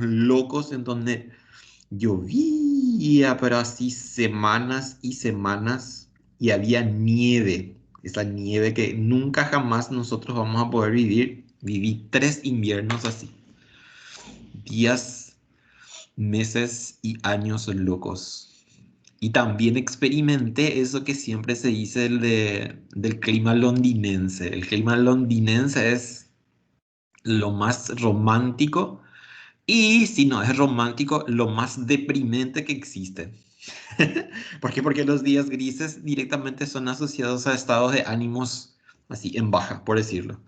unos locos en donde llovía, pero así semanas y semanas y había nieve. Esa nieve que nunca jamás nosotros vamos a poder vivir. Viví 3 inviernos así. Días, meses y años locos. Y también experimenté eso que siempre se dice del clima londinense. El clima londinense es lo más romántico y si no es romántico, lo más deprimente que existe. ¿Por qué? Porque los días grises directamente son asociados a estados de ánimos así en baja, por decirlo.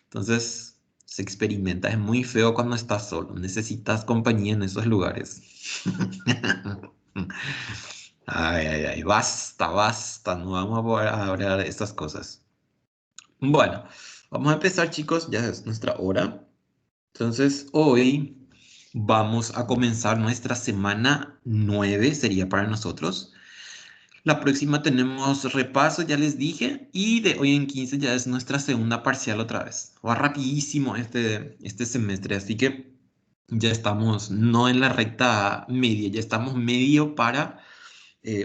Entonces se experimenta, es muy feo cuando estás solo, necesitas compañía en esos lugares. Ay, ay, ay, basta, basta, no vamos a poder hablar de estas cosas. Bueno, vamos a empezar, chicos, ya es nuestra hora. Entonces, hoy vamos a comenzar nuestra semana 9, sería para nosotros. La próxima tenemos repaso, ya les dije, y de hoy en 15 ya es nuestra segunda parcial otra vez. Va rapidísimo este semestre, así que ya estamos no en la recta media, ya estamos medio para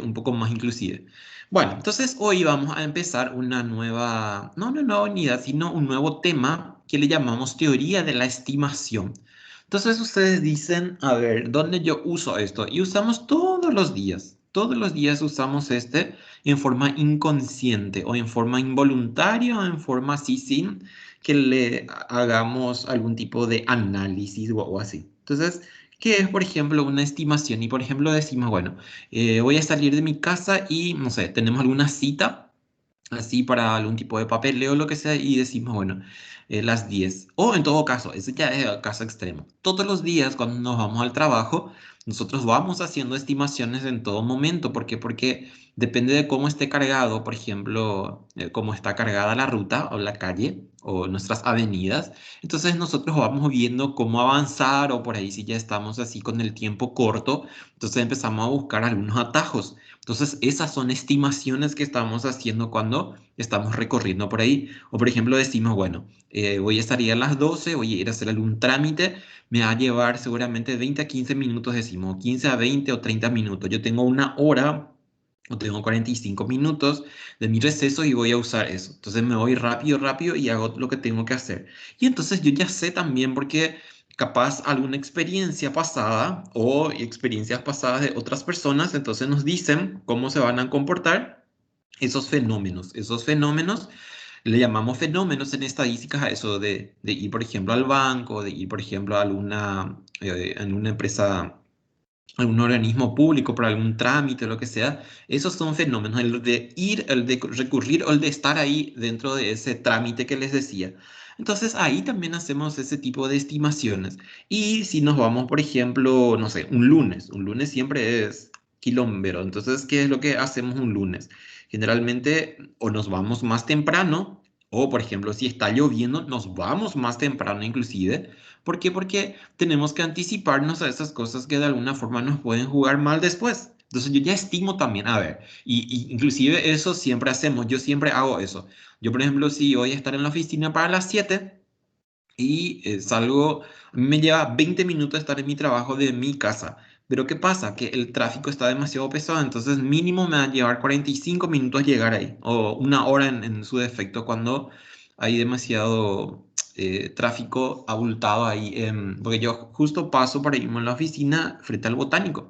un poco más inclusive. Bueno, entonces hoy vamos a empezar una nueva, no una nueva unidad, sino un nuevo tema que le llamamos teoría de la estimación. Entonces ustedes dicen, a ver, ¿dónde yo uso esto? Y usamos todos los días usamos este en forma inconsciente o en forma involuntaria o en forma así sin que le hagamos algún tipo de análisis o así. Entonces, ¿qué es, por ejemplo, una estimación? Y, por ejemplo, decimos, bueno, voy a salir de mi casa y, no sé, tenemos alguna cita, así para algún tipo de papeleo o lo que sea, y decimos, bueno, las 10. O en todo caso, ese ya es el caso extremo. Todos los días cuando nos vamos al trabajo, nosotros vamos haciendo estimaciones en todo momento. ¿Por qué? Porque depende de cómo esté cargado, por ejemplo, cómo está cargada la ruta o la calle o nuestras avenidas. Entonces nosotros vamos viendo cómo avanzar o por ahí si ya estamos así con el tiempo corto, entonces empezamos a buscar algunos atajos. Entonces, esas son estimaciones que estamos haciendo cuando estamos recorriendo por ahí. O, por ejemplo, decimos, bueno, voy a salir a las 12, voy a ir a hacer algún trámite, me va a llevar seguramente 20 a 15 minutos, decimos, 15 a 20 o 30 minutos. Yo tengo una hora o tengo 45 minutos de mi receso y voy a usar eso. Entonces me voy rápido, rápido y hago lo que tengo que hacer. Y entonces yo ya sé también porque capaz alguna experiencia pasada o experiencias pasadas de otras personas, entonces nos dicen cómo se van a comportar esos fenómenos. Esos fenómenos le llamamos fenómenos en estadísticas a eso de ir, por ejemplo, al banco, de ir, por ejemplo, a en una empresa, algún organismo público por algún trámite o lo que sea. Esos son fenómenos, el de ir, el de recurrir o el de estar ahí dentro de ese trámite que les decía. Entonces ahí también hacemos ese tipo de estimaciones. Y si nos vamos, por ejemplo, no sé, un lunes siempre es quilombero. Entonces, ¿qué es lo que hacemos un lunes? Generalmente o nos vamos más temprano, o por ejemplo, si está lloviendo, nos vamos más temprano inclusive. ¿Por qué? Porque tenemos que anticiparnos a esas cosas que de alguna forma nos pueden jugar mal después. Entonces yo ya estimo también, a ver, y inclusive eso siempre hacemos, yo siempre hago eso. Yo, por ejemplo, si voy a estar en la oficina para las 7 y salgo, a mí me lleva 20 minutos estar en mi trabajo de mi casa. Pero ¿qué pasa? Que el tráfico está demasiado pesado, entonces mínimo me va a llevar 45 minutos llegar ahí, o una hora en su defecto cuando hay demasiado tráfico abultado ahí. Porque yo justo paso para irme a la oficina frente al botánico,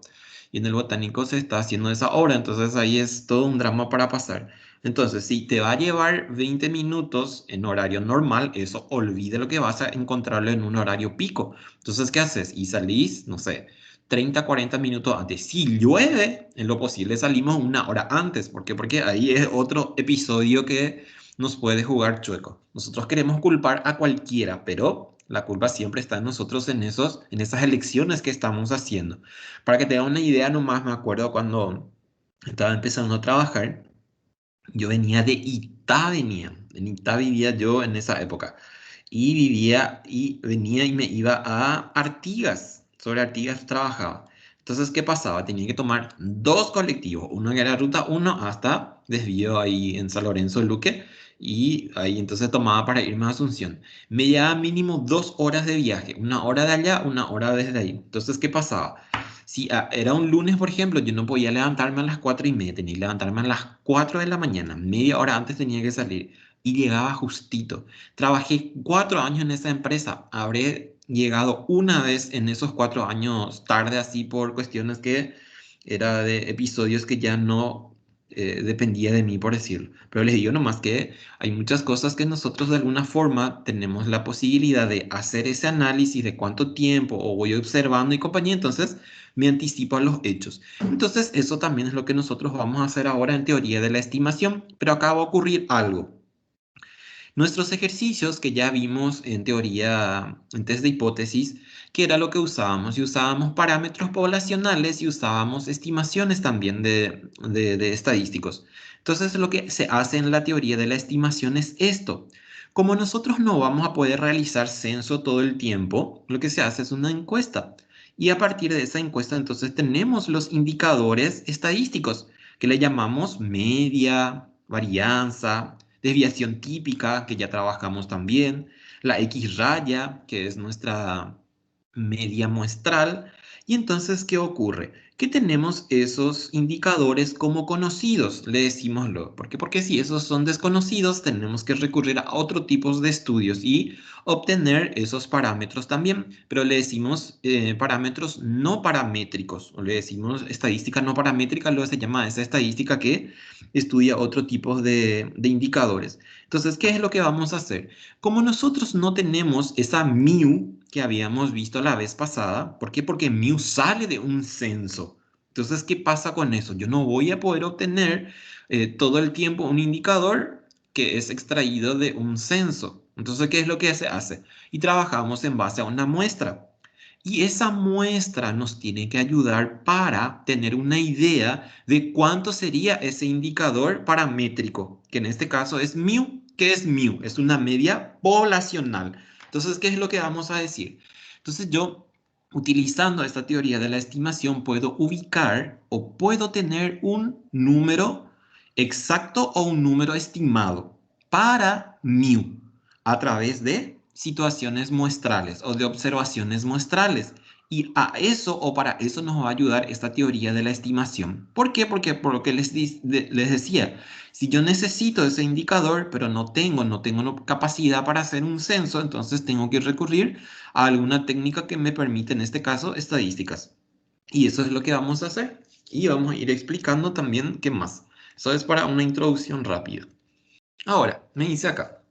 y en el botánico se está haciendo esa obra, entonces ahí es todo un drama para pasar. Entonces, si te va a llevar 20 minutos en horario normal, eso olvide lo que vas a encontrarlo en un horario pico. Entonces, ¿qué haces? Y salís, no sé, 30, 40 minutos antes. Si llueve, en lo posible salimos una hora antes. ¿Por qué? Porque ahí es otro episodio que nos puede jugar chueco. Nosotros queremos culpar a cualquiera, pero la culpa siempre está en nosotros en esas elecciones que estamos haciendo. Para que te una idea nomás, me acuerdo cuando estaba empezando a trabajar. Yo venía de Itá, en Itá vivía yo en esa época. Y vivía y venía y me iba a Artigas. Sobre Artigas trabajaba. Entonces, ¿qué pasaba? Tenía que tomar dos colectivos. Uno que era ruta uno hasta desvío ahí en San Lorenzo, Luque. y ahí entonces tomaba para irme a Asunción. Me llevaba mínimo 2 horas de viaje, 1 hora de allá, 1 hora desde ahí. Entonces, ¿qué pasaba? Si era un lunes, por ejemplo, yo no podía levantarme a las 4:30, tenía que levantarme a las 4 de la mañana, media hora antes tenía que salir y llegaba justito. Trabajé 4 años en esa empresa, habré llegado una vez en esos 4 años tarde, así por cuestiones que era de episodios que ya no dependía de mí, por decirlo. Pero les digo nomás que hay muchas cosas que nosotros de alguna forma tenemos la posibilidad de hacer ese análisis de cuánto tiempo o voy observando y compañía, entonces me anticipo a los hechos. Entonces eso también es lo que nosotros vamos a hacer ahora en teoría de la estimación, pero acá va a ocurrir algo. Nuestros ejercicios que ya vimos en teoría, en test de hipótesis, que era lo que usábamos, y usábamos parámetros poblacionales y usábamos estimaciones también de estadísticos. Entonces, lo que se hace en la teoría de la estimación es esto. Como nosotros no vamos a poder realizar censo todo el tiempo, lo que se hace es una encuesta. Y a partir de esa encuesta, entonces tenemos los indicadores estadísticos, que le llamamos media, varianza, desviación típica, que ya trabajamos también, la X raya, que es nuestra media muestral. Y entonces, ¿qué ocurre? Que tenemos esos indicadores como conocidos, le decimoslo. ¿Por qué? Porque si esos son desconocidos, tenemos que recurrir a otro tipo de estudios y obtener esos parámetros también. Pero le decimos parámetros no paramétricos, o le decimos estadística no paramétrica, luego se llama esa estadística que estudia otro tipo de indicadores. Entonces, ¿qué es lo que vamos a hacer? Como nosotros no tenemos esa mu que habíamos visto la vez pasada, ¿por qué? Porque mu sale de un censo. Entonces, ¿qué pasa con eso? Yo no voy a poder obtener todo el tiempo un indicador que es extraído de un censo. Entonces, ¿qué es lo que se hace? Y trabajamos en base a una muestra. Y esa muestra nos tiene que ayudar para tener una idea de cuánto sería ese indicador paramétrico, que en este caso es mu. ¿Qué es mu? Es una media poblacional. Entonces, ¿qué es lo que vamos a decir? Entonces, yo, utilizando esta teoría de la estimación, puedo ubicar o puedo tener un número exacto o un número estimado para mu a través de situaciones muestrales o de observaciones muestrales. Y a eso o para eso nos va a ayudar esta teoría de la estimación. ¿Por qué? Porque por lo que les decía, si yo necesito ese indicador, pero no tengo capacidad para hacer un censo, entonces tengo que recurrir a alguna técnica que me permite, en este caso, estadísticas. Y eso es lo que vamos a hacer. Y vamos a ir explicando también qué más. Eso es para una introducción rápida. Ahora, me dice acá.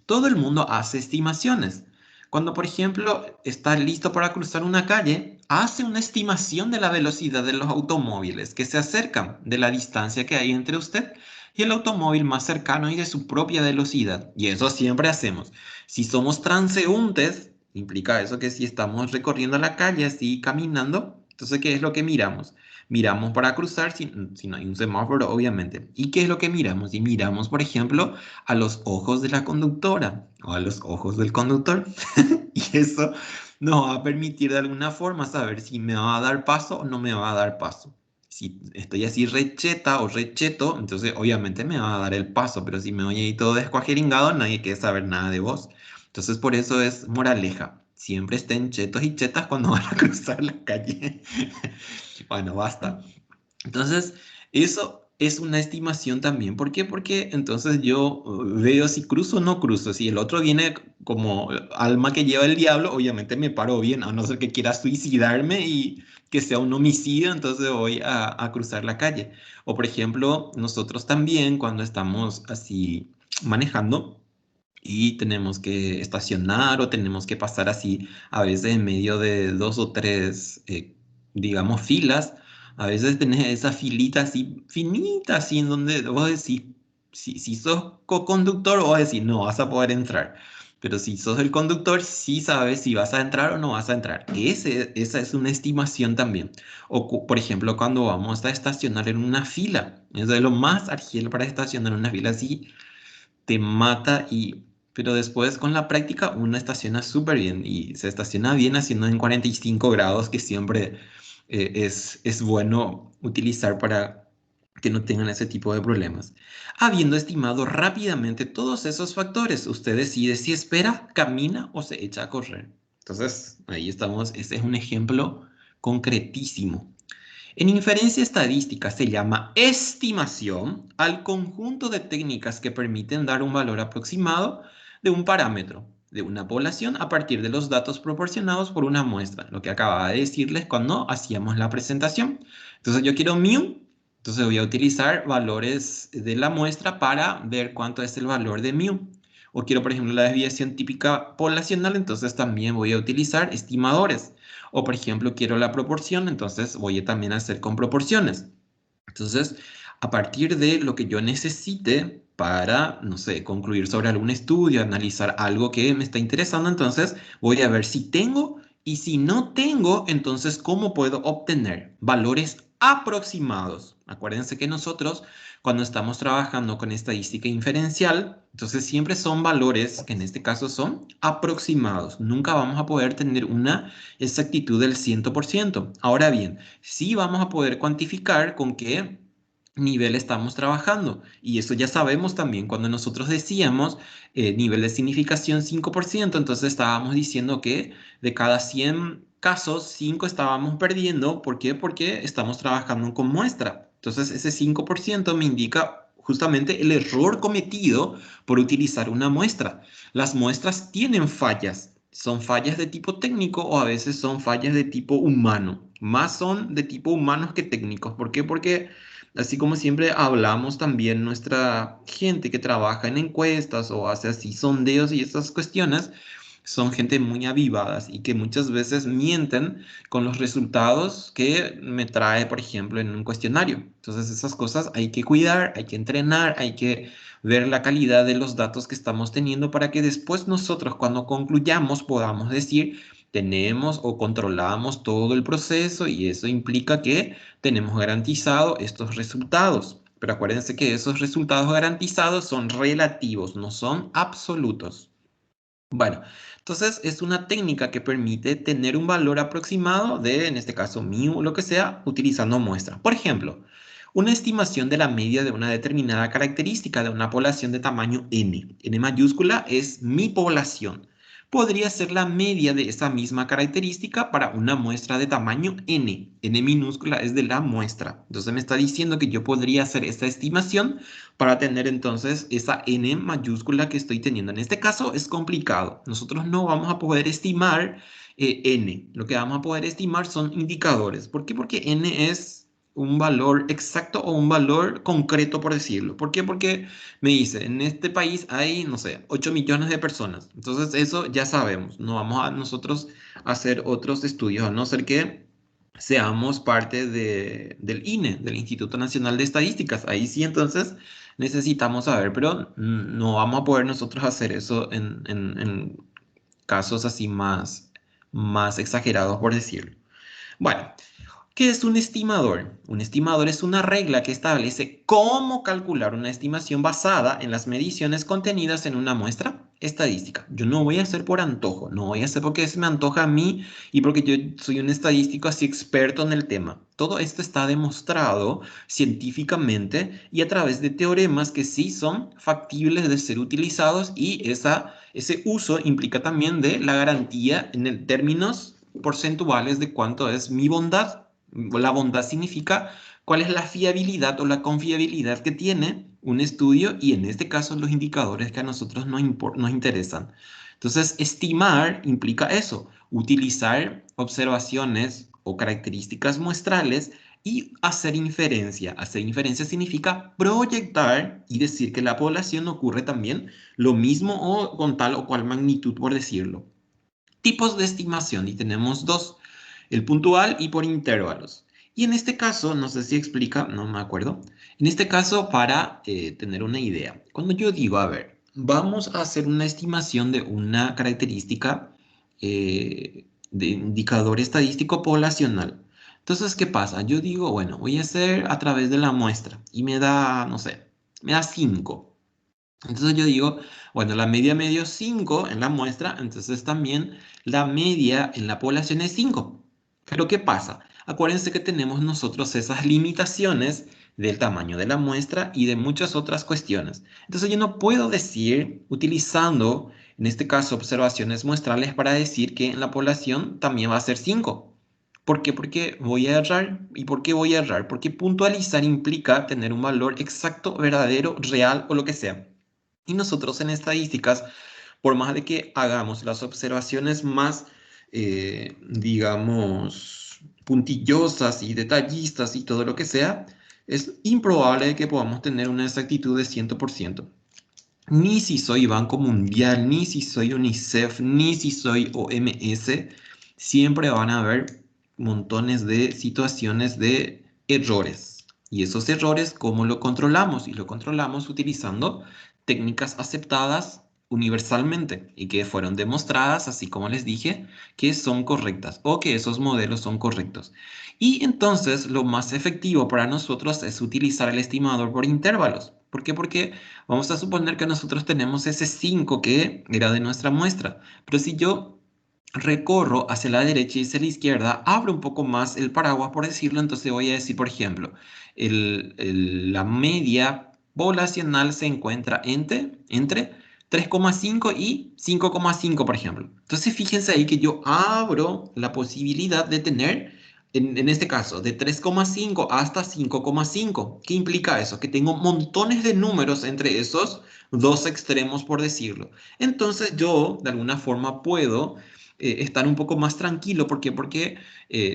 Todo el mundo hace estimaciones. Cuando, por ejemplo, está listo para cruzar una calle, hace una estimación de la velocidad de los automóviles que se acercan, de la distancia que hay entre usted y el automóvil más cercano y de su propia velocidad. Y eso siempre hacemos. Si somos transeúntes, implica eso que si estamos recorriendo la calle así caminando, entonces, ¿qué es lo que miramos? Miramos para cruzar si no hay un semáforo, obviamente. ¿Y qué es lo que miramos? Y miramos, por ejemplo, a los ojos de la conductora o a los ojos del conductor. Y eso nos va a permitir de alguna forma saber si me va a dar paso o no me va a dar paso. Si estoy así recheta o recheto, entonces obviamente me va a dar el paso, pero si me oye ahí todo descuajeringado, nadie quiere saber nada de vos. Entonces por eso es moraleja. Siempre estén chetos y chetas cuando van a cruzar la calle. Bueno, basta. Entonces, eso es una estimación también. ¿Por qué? Porque entonces yo veo si cruzo o no cruzo. Si el otro viene como alma que lleva el diablo, obviamente me paro bien, a no ser que quiera suicidarme y que sea un homicidio, entonces voy a cruzar la calle. O por ejemplo, nosotros también cuando estamos así manejando y tenemos que estacionar o tenemos que pasar así a veces en medio de dos o tres, digamos, filas. A veces tenés esa filita así finita, así en donde vos decís, si sos co-conductor, vos decís, no vas a poder entrar. Pero si sos el conductor, sí sabes si vas a entrar o no vas a entrar. Esa es una estimación también. O, por ejemplo, cuando vamos a estacionar en una fila. Eso es lo más argiel para estacionar en una fila así te mata pero después con la práctica uno estaciona súper bien y se estaciona bien haciendo en 45 grados que siempre es bueno utilizar que no tengan ese tipo de problemas. Habiendo estimado rápidamente todos esos factores, usted decide si espera, camina o se echa a correr. Entonces, ahí estamos. Ese es un ejemplo concretísimo. En inferencia estadística se llama estimación al conjunto de técnicas que permiten dar un valor aproximado de un parámetro de una población a partir de los datos proporcionados por una muestra, lo que acababa de decirles cuando hacíamos la presentación. Entonces yo quiero mu, entonces voy a utilizar valores de la muestra para ver cuánto es el valor de mu. O quiero, por ejemplo, la desviación típica poblacional, entonces también voy a utilizar estimadores. O por ejemplo, quiero la proporción, entonces voy a también hacer con proporciones. Entonces, a partir de lo que yo necesite para, no sé, concluir sobre algún estudio, analizar algo que me está interesando, entonces voy a ver si tengo y si no tengo, entonces cómo puedo obtener valores aproximados. Acuérdense que nosotros, cuando estamos trabajando con estadística inferencial, entonces siempre son valores que en este caso son aproximados. Nunca vamos a poder tener una exactitud del 100%. Ahora bien, sí vamos a poder cuantificar con qué nivel estamos trabajando. Y eso ya sabemos también cuando nosotros decíamos nivel de significación 5%, entonces estábamos diciendo que de cada 100 casos, 5 estábamos perdiendo. ¿Por qué? Porque estamos trabajando con muestra. Entonces ese 5% me indica justamente el error cometido por utilizar una muestra. Las muestras tienen fallas. Son fallas de tipo técnico o a veces son fallas de tipo humano. Más son de tipo humanos que técnicos. ¿Por qué? Porque así como siempre hablamos también nuestra gente que trabaja en encuestas o hace así sondeos y esas cuestiones, son gente muy avivadas y que muchas veces mienten con los resultados que me trae, por ejemplo, en un cuestionario. Entonces esas cosas hay que cuidar, hay que entrenar, hay que ver la calidad de los datos que estamos teniendo para que después nosotros cuando concluyamos podamos decir tenemos o controlamos todo el proceso y eso implica que tenemos garantizado estos resultados. Pero acuérdense que esos resultados garantizados son relativos, no son absolutos. Bueno, entonces es una técnica que permite tener un valor aproximado de, en este caso, mu, lo que sea, utilizando muestras. Por ejemplo, una estimación de la media de una determinada característica de una población de tamaño n. N mayúscula es mi población. Podría ser la media de esa misma característica para una muestra de tamaño n. N minúscula es de la muestra. Entonces me está diciendo que yo podría hacer esta estimación para tener entonces esa n mayúscula que estoy teniendo. En este caso es complicado. Nosotros no vamos a poder estimar n. Lo que vamos a poder estimar son indicadores. ¿Por qué? Porque n es un valor exacto o un valor concreto, por decirlo. ¿Por qué? Porque me dice, en este país hay, no sé, 8 millones de personas. Entonces eso ya sabemos. No vamos a nosotros hacer otros estudios, a no ser que seamos parte del INE, del Instituto Nacional de Estadísticas. Ahí sí, entonces necesitamos saber, pero no vamos a poder nosotros hacer eso en casos así más exagerados, por decirlo. Bueno, ¿qué es un estimador? Un estimador es una regla que establece cómo calcular una estimación basada en las mediciones contenidas en una muestra estadística. Yo no voy a hacer por antojo, no voy a hacer porque se me antoja a mí y porque yo soy un estadístico así experto en el tema. Todo esto está demostrado científicamente y a través de teoremas que sí son factibles de ser utilizados y ese uso implica también de la garantía en términos porcentuales de cuánto es mi bondad. La bondad significa cuál es la fiabilidad o la confiabilidad que tiene un estudio y en este caso los indicadores que a nosotros nos interesan. Entonces, estimar implica eso, utilizar observaciones o características muestrales y hacer inferencia. Hacer inferencia significa proyectar y decir que la población ocurre también lo mismo o con tal o cual magnitud, por decirlo. Tipos de estimación y tenemos dos, el puntual y por intervalos. Y en este caso, no sé si explica, no me acuerdo. En este caso, para tener una idea, cuando yo digo, a ver, vamos a hacer una estimación de una característica de indicador estadístico poblacional. Entonces, ¿qué pasa? Yo digo, bueno, voy a hacer a través de la muestra y me da, no sé, me da 5. Entonces yo digo, bueno, la media me dio 5 en la muestra, entonces también la media en la población es 5. Pero ¿qué pasa? Acuérdense que tenemos nosotros esas limitaciones del tamaño de la muestra y de muchas otras cuestiones. Entonces yo no puedo decir, utilizando en este caso observaciones muestrales, para decir que en la población también va a ser 5. ¿Por qué? Porque voy a errar. ¿Y por qué voy a errar? Porque puntualizar implica tener un valor exacto, verdadero, real o lo que sea. Y nosotros en estadísticas, por más de que hagamos las observaciones más, digamos, puntillosas y detallistas y todo lo que sea, es improbable que podamos tener una exactitud de 100%. Ni si soy Banco Mundial, ni si soy UNICEF, ni si soy OMS, siempre van a haber montones de situaciones de errores. Y esos errores, ¿cómo lo controlamos? Y lo controlamos utilizando técnicas aceptadas universalmente y que fueron demostradas, así como les dije, que son correctas o que esos modelos son correctos. Y entonces lo más efectivo para nosotros es utilizar el estimador por intervalos. ¿Por qué? Porque vamos a suponer que nosotros tenemos ese 5 que era de nuestra muestra, pero si yo recorro hacia la derecha y hacia la izquierda, abro un poco más el paraguas, por decirlo, entonces voy a decir, por ejemplo, la media poblacional se encuentra entre 3,5 y 5,5, por ejemplo. Entonces fíjense ahí que yo abro la posibilidad de tener en este caso, de 3,5 hasta 5,5. ¿Qué implica eso? Que tengo montones de números entre esos dos extremos, por decirlo. Entonces yo, de alguna forma, puedo estar un poco más tranquilo. ¿Por qué? Porque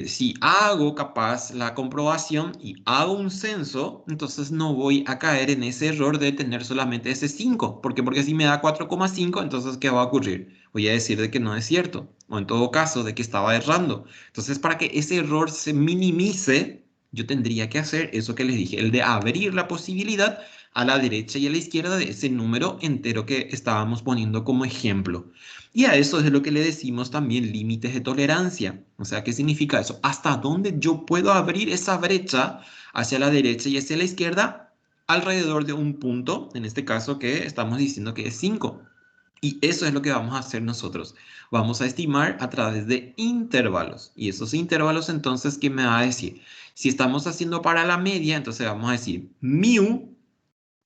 si hago capaz la comprobación y hago un censo, entonces no voy a caer en ese error de tener solamente ese 5. ¿Por qué? Porque si me da 4,5, entonces ¿qué va a ocurrir? Voy a decir de que no es cierto, o en todo caso, de que estaba errando. Entonces, para que ese error se minimice, yo tendría que hacer eso que les dije, el de abrir la posibilidad a la derecha y a la izquierda de ese número entero que estábamos poniendo como ejemplo. Y a eso es lo que le decimos también límites de tolerancia. O sea, ¿qué significa eso? ¿Hasta dónde yo puedo abrir esa brecha hacia la derecha y hacia la izquierda? Alrededor de un punto, en este caso que estamos diciendo que es 5. Y eso es lo que vamos a hacer nosotros. Vamos a estimar a través de intervalos. Y esos intervalos, entonces, ¿qué me va a decir? Si estamos haciendo para la media, entonces vamos a decir mu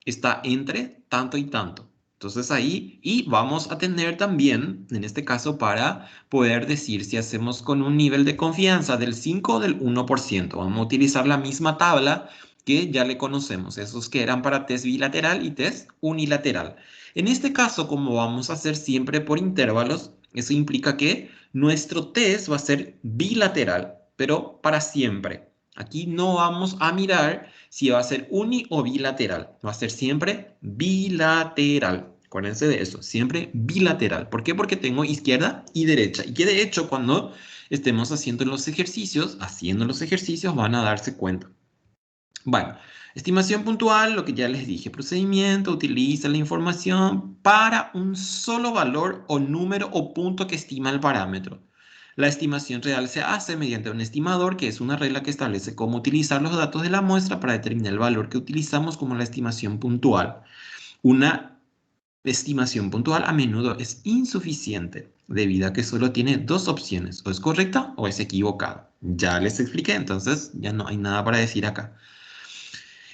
está entre tanto y tanto. Entonces ahí, y vamos a tener también, en este caso, para poder decir si hacemos con un nivel de confianza del 5 o del 1%. Vamos a utilizar la misma tabla que ya le conocemos, esos que eran para test bilateral y test unilateral. En este caso, como vamos a hacer siempre por intervalos, eso implica que nuestro test va a ser bilateral, pero para siempre. Aquí no vamos a mirar si va a ser uni o bilateral. Va a ser siempre bilateral. Acuérdense de eso, siempre bilateral. ¿Por qué? Porque tengo izquierda y derecha. Y que de hecho cuando estemos haciendo los ejercicios van a darse cuenta. Bueno, estimación puntual, lo que ya les dije, procedimiento, utiliza la información para un solo valor o número o punto que estima el parámetro. La estimación real se hace mediante un estimador, que es una regla que establece cómo utilizar los datos de la muestra para determinar el valor que utilizamos como la estimación puntual. Una estimación puntual a menudo es insuficiente debido a que solo tiene dos opciones, o es correcta o es equivocada. Ya les expliqué, entonces ya no hay nada para decir acá.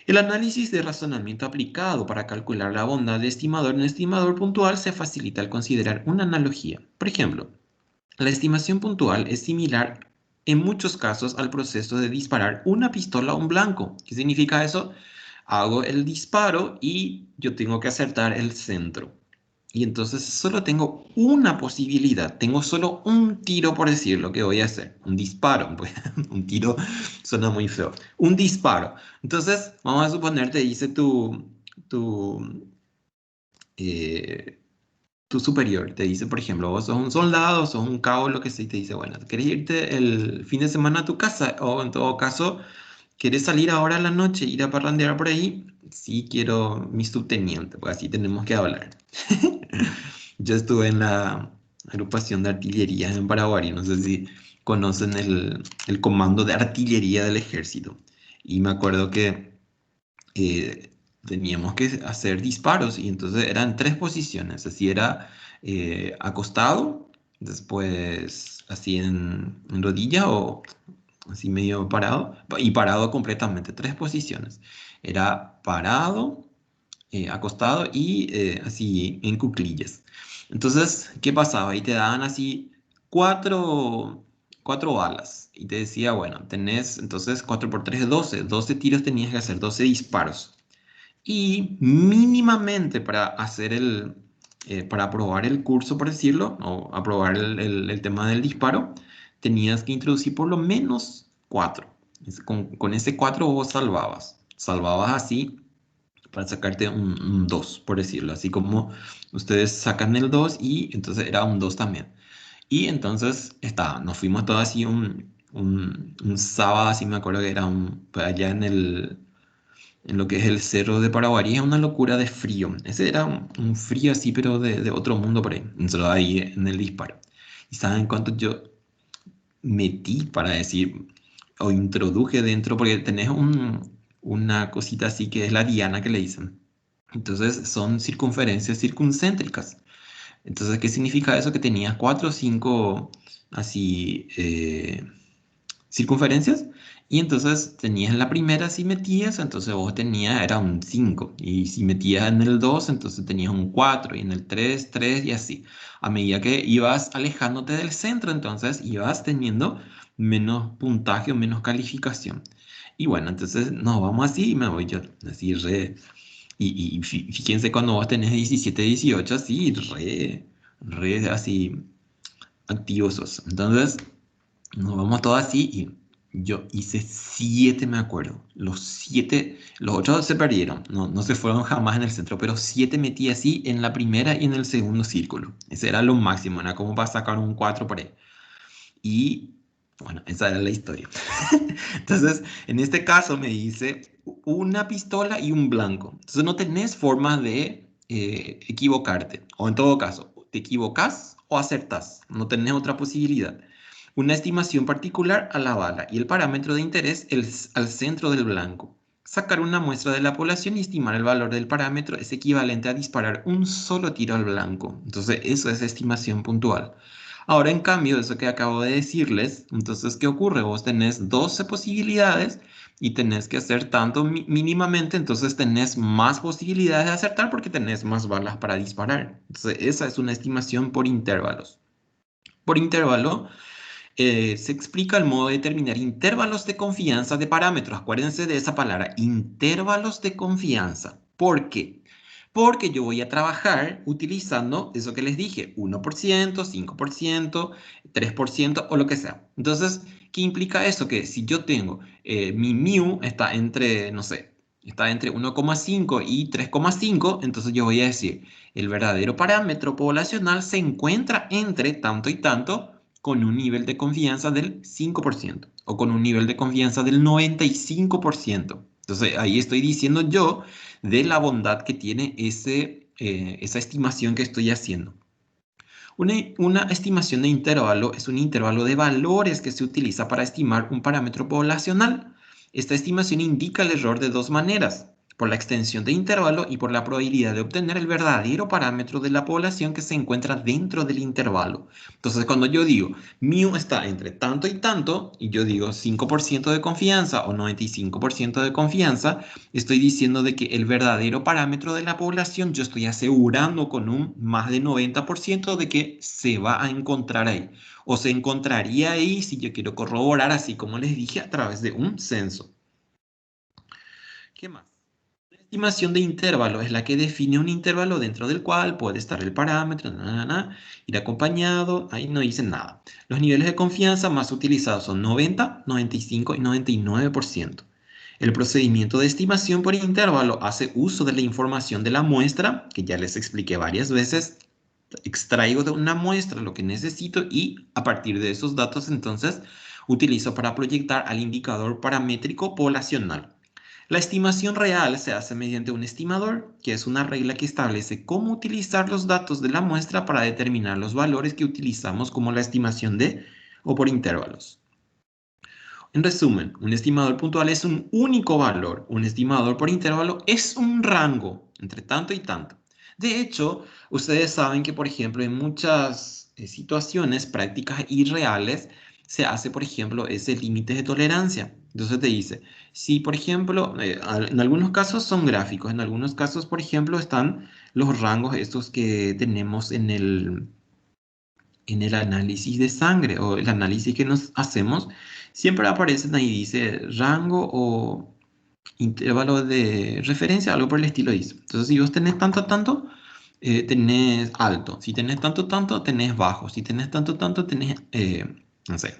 El análisis de razonamiento aplicado para calcular la bondad de estimador en un estimador puntual se facilita al considerar una analogía. Por ejemplo, la estimación puntual es similar en muchos casos al proceso de disparar una pistola a un blanco. ¿Qué significa eso? Hago el disparo y yo tengo que acertar el centro. Y entonces solo tengo una posibilidad, tengo solo un tiro por decir lo que voy a hacer. Un disparo, pues, un tiro suena muy feo. Un disparo. Entonces, vamos a suponer, te dice tu, eh, tu superior, te dice, por ejemplo, vos sos un soldado, sos un cabo, lo que sea, y te dice, bueno, ¿querés irte el fin de semana a tu casa? O en todo caso, ¿querés salir ahora a la noche, ir a parrandear por ahí? Sí, quiero mi subteniente, pues así tenemos que hablar. Yo estuve en la agrupación de artillería en Paraguay, no sé si conocen el comando de artillería del ejército. Y me acuerdo que teníamos que hacer disparos y entonces eran tres posiciones, así era acostado, después así en rodilla o así medio parado, y parado completamente, tres posiciones. Era parado, acostado y así en cuclillas. Entonces, ¿qué pasaba? Ahí te daban así cuatro, cuatro balas y te decía, bueno, tenés entonces 4 por 3 12 tiros tenías que hacer, 12 disparos. Y mínimamente para hacer para aprobar el curso, por decirlo, o aprobar el tema del disparo, tenías que introducir por lo menos 4. Con ese 4 vos salvabas. Salvabas así para sacarte un 2 por decirlo. Así como ustedes sacan el 2 y entonces era un 2 también. Y entonces nos fuimos todos así un sábado, así me acuerdo que era fue allá en lo que es el cerro de Paraguay, es una locura de frío. Ese era un frío así, pero de otro mundo por ahí. Solo ahí en el disparo. ¿Y saben cuánto yo metí para decir, o introduje dentro? Porque tenés una cosita así que es la diana que le dicen. Entonces son circunferencias circuncéntricas. Entonces, ¿qué significa eso? Que tenías cuatro o cinco así circunferencias. Y entonces tenías en la primera si metías, entonces vos tenías, era un 5. Y si metías en el 2 entonces tenías un 4. Y en el 3 3 y así. A medida que ibas alejándote del centro, entonces ibas teniendo menos puntaje o menos calificación. Y bueno, entonces nos vamos así y me voy yo así re. Y fíjense cuando vos tenés 17 18 así, re así activosos. Entonces, nos vamos todos así y yo hice 7, me acuerdo. Los 7, los otros se perdieron, no se fueron jamás en el centro, pero 7 metí así en la primera y en el segundo círculo. Ese era lo máximo, era como para sacar un 4 por ahí. Y bueno, esa era la historia. Entonces, en este caso me dice una pistola y un blanco. Entonces no tenés forma de equivocarte. O en todo caso, te equivocas o acertás. No tenés otra posibilidad. Una estimación particular a la bala y el parámetro de interés al centro del blanco. Sacar una muestra de la población y estimar el valor del parámetro es equivalente a disparar un solo tiro al blanco. Entonces, eso es estimación puntual. Ahora, en cambio, eso que acabo de decirles, entonces, ¿qué ocurre? Vos tenés 12 posibilidades y tenés que hacer tanto mínimamente, entonces tenés más posibilidades de acertar porque tenés más balas para disparar. Entonces, esa es una estimación por intervalos. Por intervalo, se explica el modo de determinar intervalos de confianza de parámetros. Acuérdense de esa palabra, intervalos de confianza. ¿Por qué? Porque yo voy a trabajar utilizando eso que les dije, 1%, 5%, 3% o lo que sea. Entonces, ¿qué implica eso? Que si yo tengo mi mu está entre, no sé, está entre 1,5 y 3,5, entonces yo voy a decir, el verdadero parámetro poblacional se encuentra entre tanto y tanto con un nivel de confianza del 5% o con un nivel de confianza del 95%. Entonces, ahí estoy diciendo yo de la bondad que tiene esa estimación que estoy haciendo. Una estimación de intervalo es un intervalo de valores que se utiliza para estimar un parámetro poblacional. Esta estimación indica el error de dos maneras, por la extensión de intervalo y por la probabilidad de obtener el verdadero parámetro de la población que se encuentra dentro del intervalo. Entonces, cuando yo digo mu está entre tanto y tanto, y yo digo 5% de confianza o 95% de confianza, estoy diciendo de que el verdadero parámetro de la población, yo estoy asegurando con un más de 90% de que se va a encontrar ahí. O se encontraría ahí si yo quiero corroborar, así como les dije, a través de un censo. ¿Qué más? La estimación de intervalo es la que define un intervalo dentro del cual puede estar el parámetro, ir acompañado, ahí no dice nada. Los niveles de confianza más utilizados son 90, 95 y 99%. El procedimiento de estimación por intervalo hace uso de la información de la muestra, que ya les expliqué varias veces. Extraigo de una muestra lo que necesito y a partir de esos datos entonces utilizo para proyectar al indicador paramétrico poblacional. La estimación real se hace mediante un estimador, que es una regla que establece cómo utilizar los datos de la muestra para determinar los valores que utilizamos como la estimación de o por intervalos. En resumen, un estimador puntual es un único valor. Un estimador por intervalo es un rango entre tanto y tanto. De hecho, ustedes saben que, por ejemplo, en muchas situaciones prácticas y reales, se hace, por ejemplo, ese límite de tolerancia. Entonces te dice, si por ejemplo, en algunos casos son gráficos, en algunos casos, por ejemplo, están los rangos estos que tenemos en el análisis de sangre o el análisis que nos hacemos, siempre aparecen ahí, dice rango o intervalo de referencia, algo por el estilo dice. Entonces, si vos tenés tanto, tanto, tenés alto. Si tenés tanto, tanto, tenés bajo. Si tenés tanto, tanto, tenés, no sé,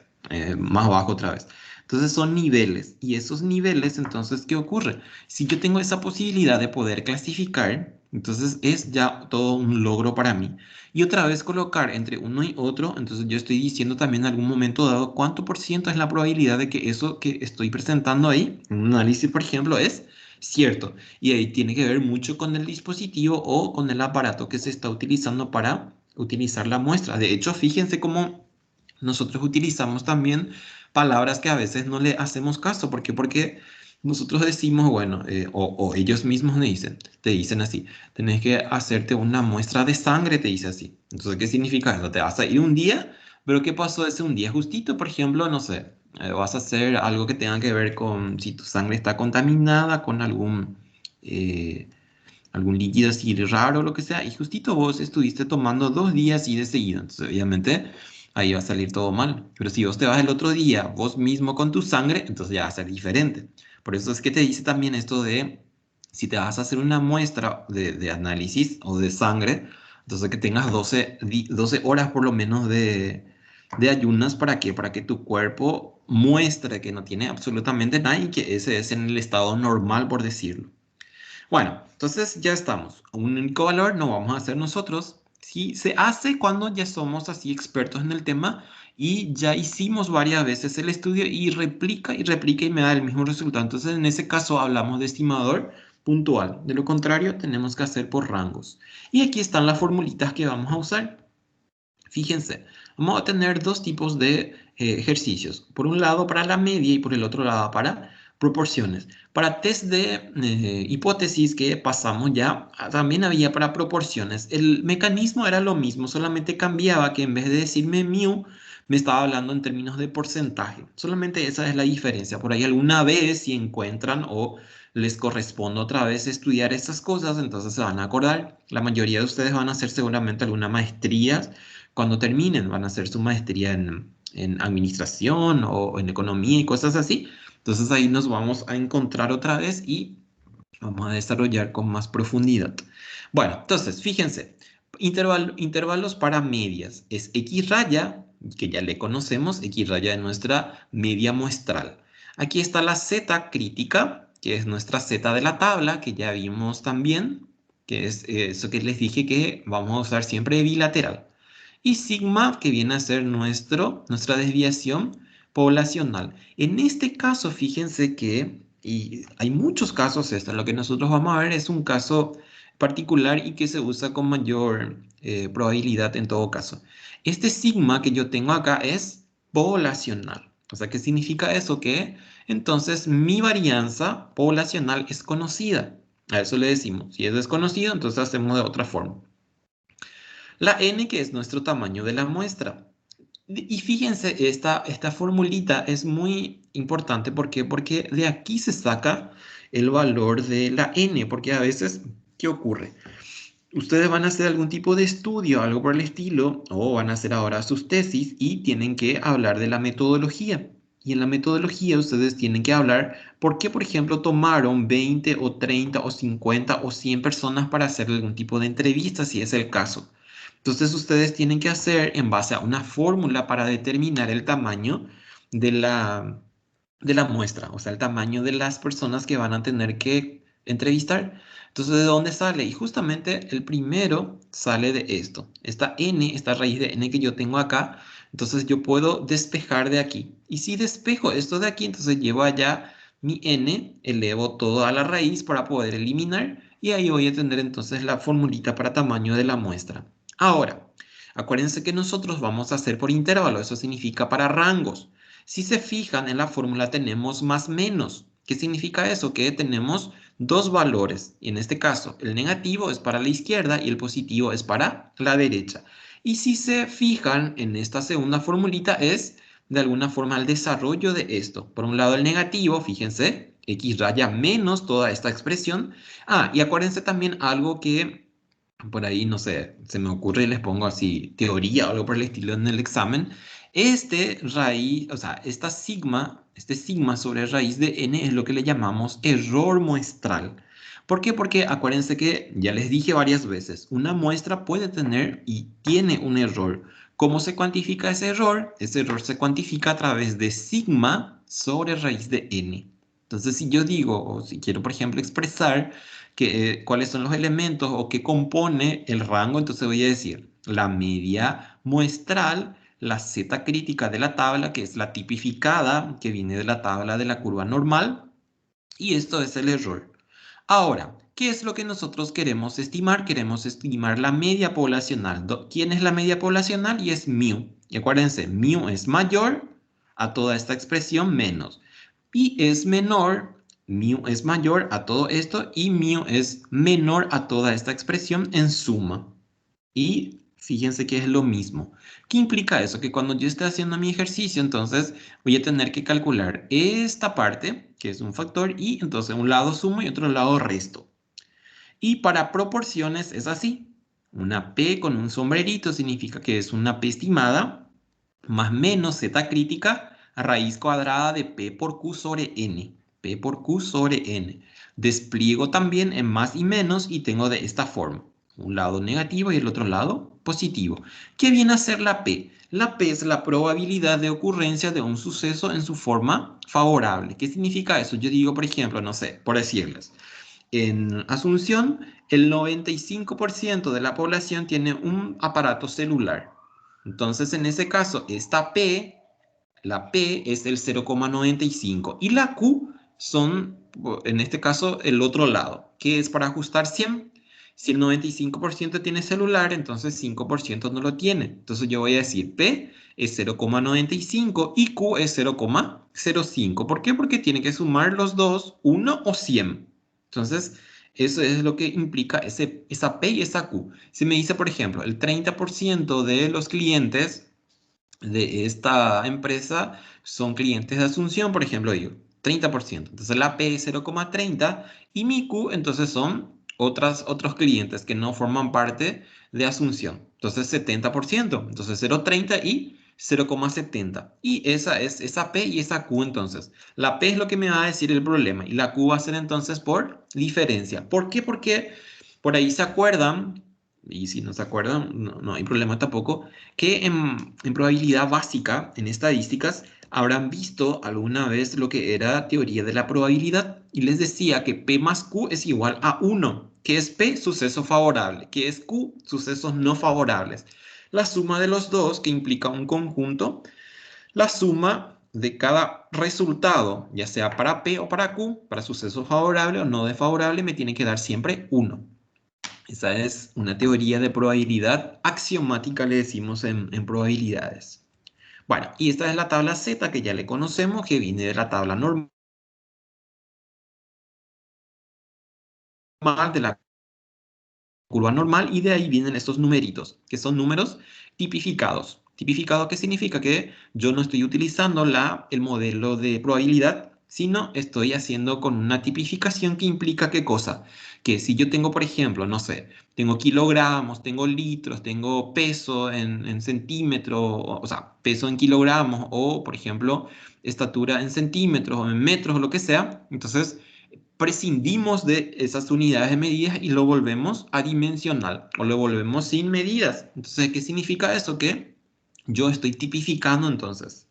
más bajo otra vez. Entonces son niveles. Y esos niveles, entonces, ¿qué ocurre? Si yo tengo esa posibilidad de poder clasificar, entonces es ya todo un logro para mí. Y otra vez colocar entre uno y otro, entonces yo estoy diciendo también en algún momento dado cuánto por ciento es la probabilidad de que eso que estoy presentando ahí, en un análisis, por ejemplo, es cierto. Y ahí tiene que ver mucho con el dispositivo o con el aparato que se está utilizando para utilizar la muestra. De hecho, fíjense cómo nosotros utilizamos también palabras que a veces no le hacemos caso. ¿Por qué? Porque nosotros decimos, bueno, o ellos mismos te dicen así, tenés que hacerte una muestra de sangre, te dice así. Entonces, ¿qué significa eso? Te vas a ir un día, pero ¿qué pasó ese un día? Justito, por ejemplo, no sé, vas a hacer algo que tenga que ver con si tu sangre está contaminada con eh, algún líquido así raro o lo que sea, y justito vos estuviste tomando 2 días y de seguido, entonces obviamente ahí va a salir todo mal. Pero si vos te vas el otro día vos mismo con tu sangre, entonces ya va a ser diferente. Por eso es que te dice también esto de si te vas a hacer una muestra de análisis o de sangre, entonces que tengas 12 horas por lo menos de ayunas. ¿Para qué? Para que tu cuerpo muestre que no tiene absolutamente nada y que ese es en el estado normal, por decirlo. Bueno, entonces ya estamos. Un único valor no vamos a hacer nosotros. Sí, se hace cuando ya somos así expertos en el tema y ya hicimos varias veces el estudio y replica y me da el mismo resultado. Entonces, en ese caso hablamos de estimador puntual. De lo contrario, tenemos que hacer por rangos. Y aquí están las formulitas que vamos a usar. Fíjense, vamos a tener dos tipos de ejercicios. Por un lado para la media y por el otro lado para proporciones. Para test de hipótesis que pasamos ya, también había para proporciones. El mecanismo era lo mismo, solamente cambiaba que en vez de decirme mu, me estaba hablando en términos de porcentaje. Solamente esa es la diferencia. Por ahí alguna vez si encuentran o les corresponde otra vez estudiar estas cosas, entonces se van a acordar. La mayoría de ustedes van a hacer seguramente alguna maestría cuando terminen, van a hacer su maestría en administración o en economía y cosas así. Entonces ahí nos vamos a encontrar otra vez y vamos a desarrollar con más profundidad. Bueno, entonces fíjense, intervalos para medias es X raya, que ya le conocemos, X raya de nuestra media muestral. Aquí está la Z crítica, que es nuestra Z de la tabla, que ya vimos también, que es eso que les dije que vamos a usar siempre bilateral. Y sigma, que viene a ser nuestra desviación poblacional. En este caso, fíjense que, y hay muchos casos, lo que nosotros vamos a ver es un caso particular y que se usa con mayor probabilidad en todo caso. Este sigma que yo tengo acá es poblacional. O sea, ¿qué significa eso? Que entonces mi varianza poblacional es conocida. A eso le decimos. Si es desconocido, entonces hacemos de otra forma. La n, que es nuestro tamaño de la muestra. Y fíjense, esta formulita es muy importante. ¿Por qué? Porque de aquí se saca el valor de la n. Porque a veces, ¿qué ocurre? Ustedes van a hacer algún tipo de estudio, algo por el estilo, o van a hacer ahora sus tesis y tienen que hablar de la metodología. Y en la metodología ustedes tienen que hablar por qué, por ejemplo, tomaron 20 o 30 o 50 o 100 personas para hacer algún tipo de entrevista, si es el caso. Entonces ustedes tienen que hacer en base a una fórmula para determinar el tamaño de la muestra, o sea, el tamaño de las personas que van a tener que entrevistar. Entonces, ¿de dónde sale? Y justamente el primero sale de esto. Esta n, esta raíz de n que yo tengo acá, entonces yo puedo despejar de aquí. Y si despejo esto de aquí, entonces llevo allá mi n, elevo todo a la raíz para poder eliminar y ahí voy a tener entonces la formulita para tamaño de la muestra. Ahora, acuérdense que nosotros vamos a hacer por intervalo, eso significa para rangos. Si se fijan en la fórmula tenemos más menos. ¿Qué significa eso? Que tenemos dos valores. Y en este caso, el negativo es para la izquierda y el positivo es para la derecha. Y si se fijan en esta segunda formulita es de alguna forma el desarrollo de esto. Por un lado el negativo, fíjense, x raya menos toda esta expresión. Ah, y acuérdense también algo que por ahí, no sé, se me ocurre y les pongo así teoría o algo por el estilo en el examen. Este raíz, o sea, este sigma sobre raíz de n es lo que le llamamos error muestral. ¿Por qué? Porque acuérdense que ya les dije varias veces, una muestra puede tener y tiene un error. ¿Cómo se cuantifica ese error? Ese error se cuantifica a través de sigma sobre raíz de n. Entonces, si yo digo, o si quiero, por ejemplo, expresar cuáles son los elementos o qué compone el rango, entonces voy a decir la media muestral, la z crítica de la tabla, que es la tipificada, que viene de la tabla de la curva normal, y esto es el error. Ahora, ¿qué es lo que nosotros queremos estimar? Queremos estimar la media poblacional. ¿Quién es la media poblacional? Y es mu. Y acuérdense, mu es mayor a toda esta expresión menos. Y es menor, mu es mayor a todo esto y mu es menor a toda esta expresión en suma. Y fíjense que es lo mismo. ¿Qué implica eso? Que cuando yo esté haciendo mi ejercicio, entonces voy a tener que calcular esta parte, que es un factor, y entonces un lado sumo y otro lado resto. Y para proporciones es así. Una P con un sombrerito significa que es una P estimada más menos Z crítica a raíz cuadrada de P por Q sobre N. P por Q sobre N. Despliego también en más y menos y tengo de esta forma. Un lado negativo y el otro lado positivo. ¿Qué viene a ser la P? La P es la probabilidad de ocurrencia de un suceso en su forma favorable. ¿Qué significa eso? Yo digo, por ejemplo, no sé, por decirles. En Asunción, el 95% de la población tiene un aparato celular. Entonces, en ese caso, la P es el 0,95 y la Q son, en este caso, el otro lado, que es para ajustar 100. Si el 95% tiene celular, entonces 5% no lo tiene. Entonces yo voy a decir P es 0,95 y Q es 0,05. ¿Por qué? Porque tiene que sumar los dos, 1 o 100. Entonces, eso es lo que implica esa P y esa Q. Si me dice, por ejemplo, el 30% de los clientes de esta empresa son clientes de Asunción, por ejemplo, digo, 30%. Entonces la P es 0,30 y mi Q entonces son otros clientes que no forman parte de Asunción. Entonces 70%. Entonces 0,30 y 0,70. Y esa es esa P y esa Q entonces. La P es lo que me va a decir el problema y la Q va a ser entonces por diferencia. ¿Por qué? Porque por ahí se acuerdan, y si no se acuerdan, no hay problema tampoco, que en probabilidad básica, en estadísticas, habrán visto alguna vez lo que era teoría de la probabilidad y les decía que P más Q es igual a 1, que es P suceso favorable, que es Q sucesos no favorables. La suma de los dos, que implica un conjunto, la suma de cada resultado, ya sea para P o para Q, para suceso favorable o no desfavorable, me tiene que dar siempre 1. Esa es una teoría de probabilidad axiomática, le decimos en probabilidades. Bueno, y esta es la tabla Z que ya le conocemos, que viene de la tabla normal de la curva normal, y de ahí vienen estos numeritos, que son números tipificados. ¿Tipificado qué significa? Que yo no estoy utilizando el modelo de probabilidad, sino estoy haciendo con una tipificación que implica qué cosa. Que si yo tengo, por ejemplo, no sé, tengo kilogramos, tengo litros, tengo peso en centímetros, o sea, peso en kilogramos, o por ejemplo, estatura en centímetros o en metros o lo que sea, entonces prescindimos de esas unidades de medidas y lo volvemos adimensional o lo volvemos sin medidas. Entonces, ¿qué significa eso? Que yo estoy tipificando entonces.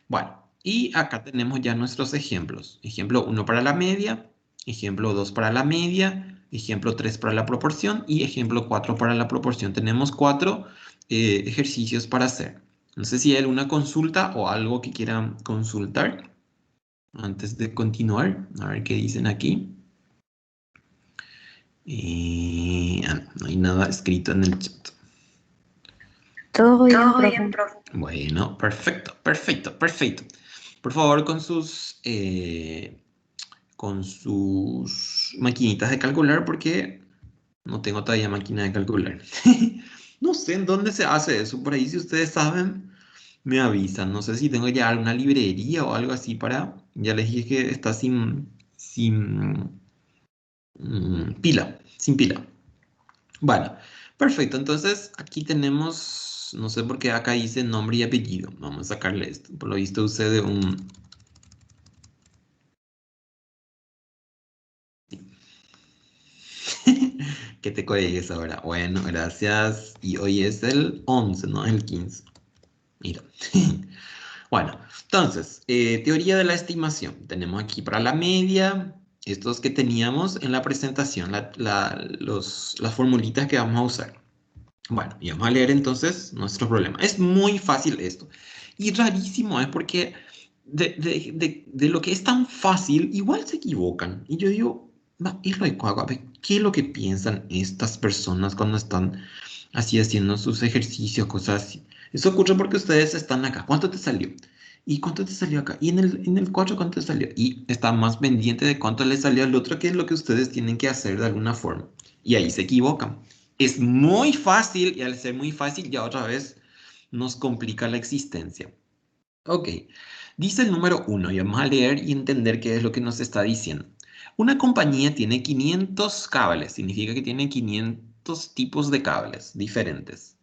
Bueno, y acá tenemos ya nuestros ejemplos. Ejemplo 1 para la media, ejemplo 2 para la media, ejemplo 3 para la proporción y ejemplo 4 para la proporción. Tenemos 4 ejercicios para hacer. No sé si hay alguna consulta o algo que quieran consultar antes de continuar. A ver qué dicen aquí. No hay nada escrito en el chat. Todo bien, Todo profe. bien, profe. Bueno, perfecto, perfecto, perfecto. Por favor, con sus maquinitas de calcular, porque no tengo todavía máquina de calcular. No sé en dónde se hace eso. Por ahí, si ustedes saben, me avisan. No sé si tengo ya alguna librería o algo así para... Ya les dije que está sin pila, sin pila. Bueno, perfecto. Entonces aquí tenemos, no sé por qué acá dice nombre y apellido. Vamos a sacarle esto. Por lo visto usé de un... Que te codees ahora. Bueno, gracias. Y hoy es el 11, no el 15. Mira. Bueno, entonces, teoría de la estimación. Tenemos aquí para la media, estos que teníamos en la presentación, las formulitas que vamos a usar. Bueno, y vamos a leer entonces nuestro problema. Es muy fácil esto. Y rarísimo es porque de lo que es tan fácil, igual se equivocan. Y yo digo, es lo de a ver, ¿qué es lo que piensan estas personas cuando están así haciendo sus ejercicios, cosas así? Eso ocurre porque ustedes están acá. ¿Cuánto te salió? ¿Y cuánto te salió acá? ¿Y en el 4 cuánto te salió? Y están más pendiente de cuánto le salió al otro, que es lo que ustedes tienen que hacer de alguna forma. Y ahí se equivocan. Es muy fácil y al ser muy fácil ya otra vez nos complica la existencia. Ok, dice el número uno y vamos a leer y entender qué es lo que nos está diciendo. Una compañía tiene 500 cables, significa que tiene 500 tipos de cables diferentes.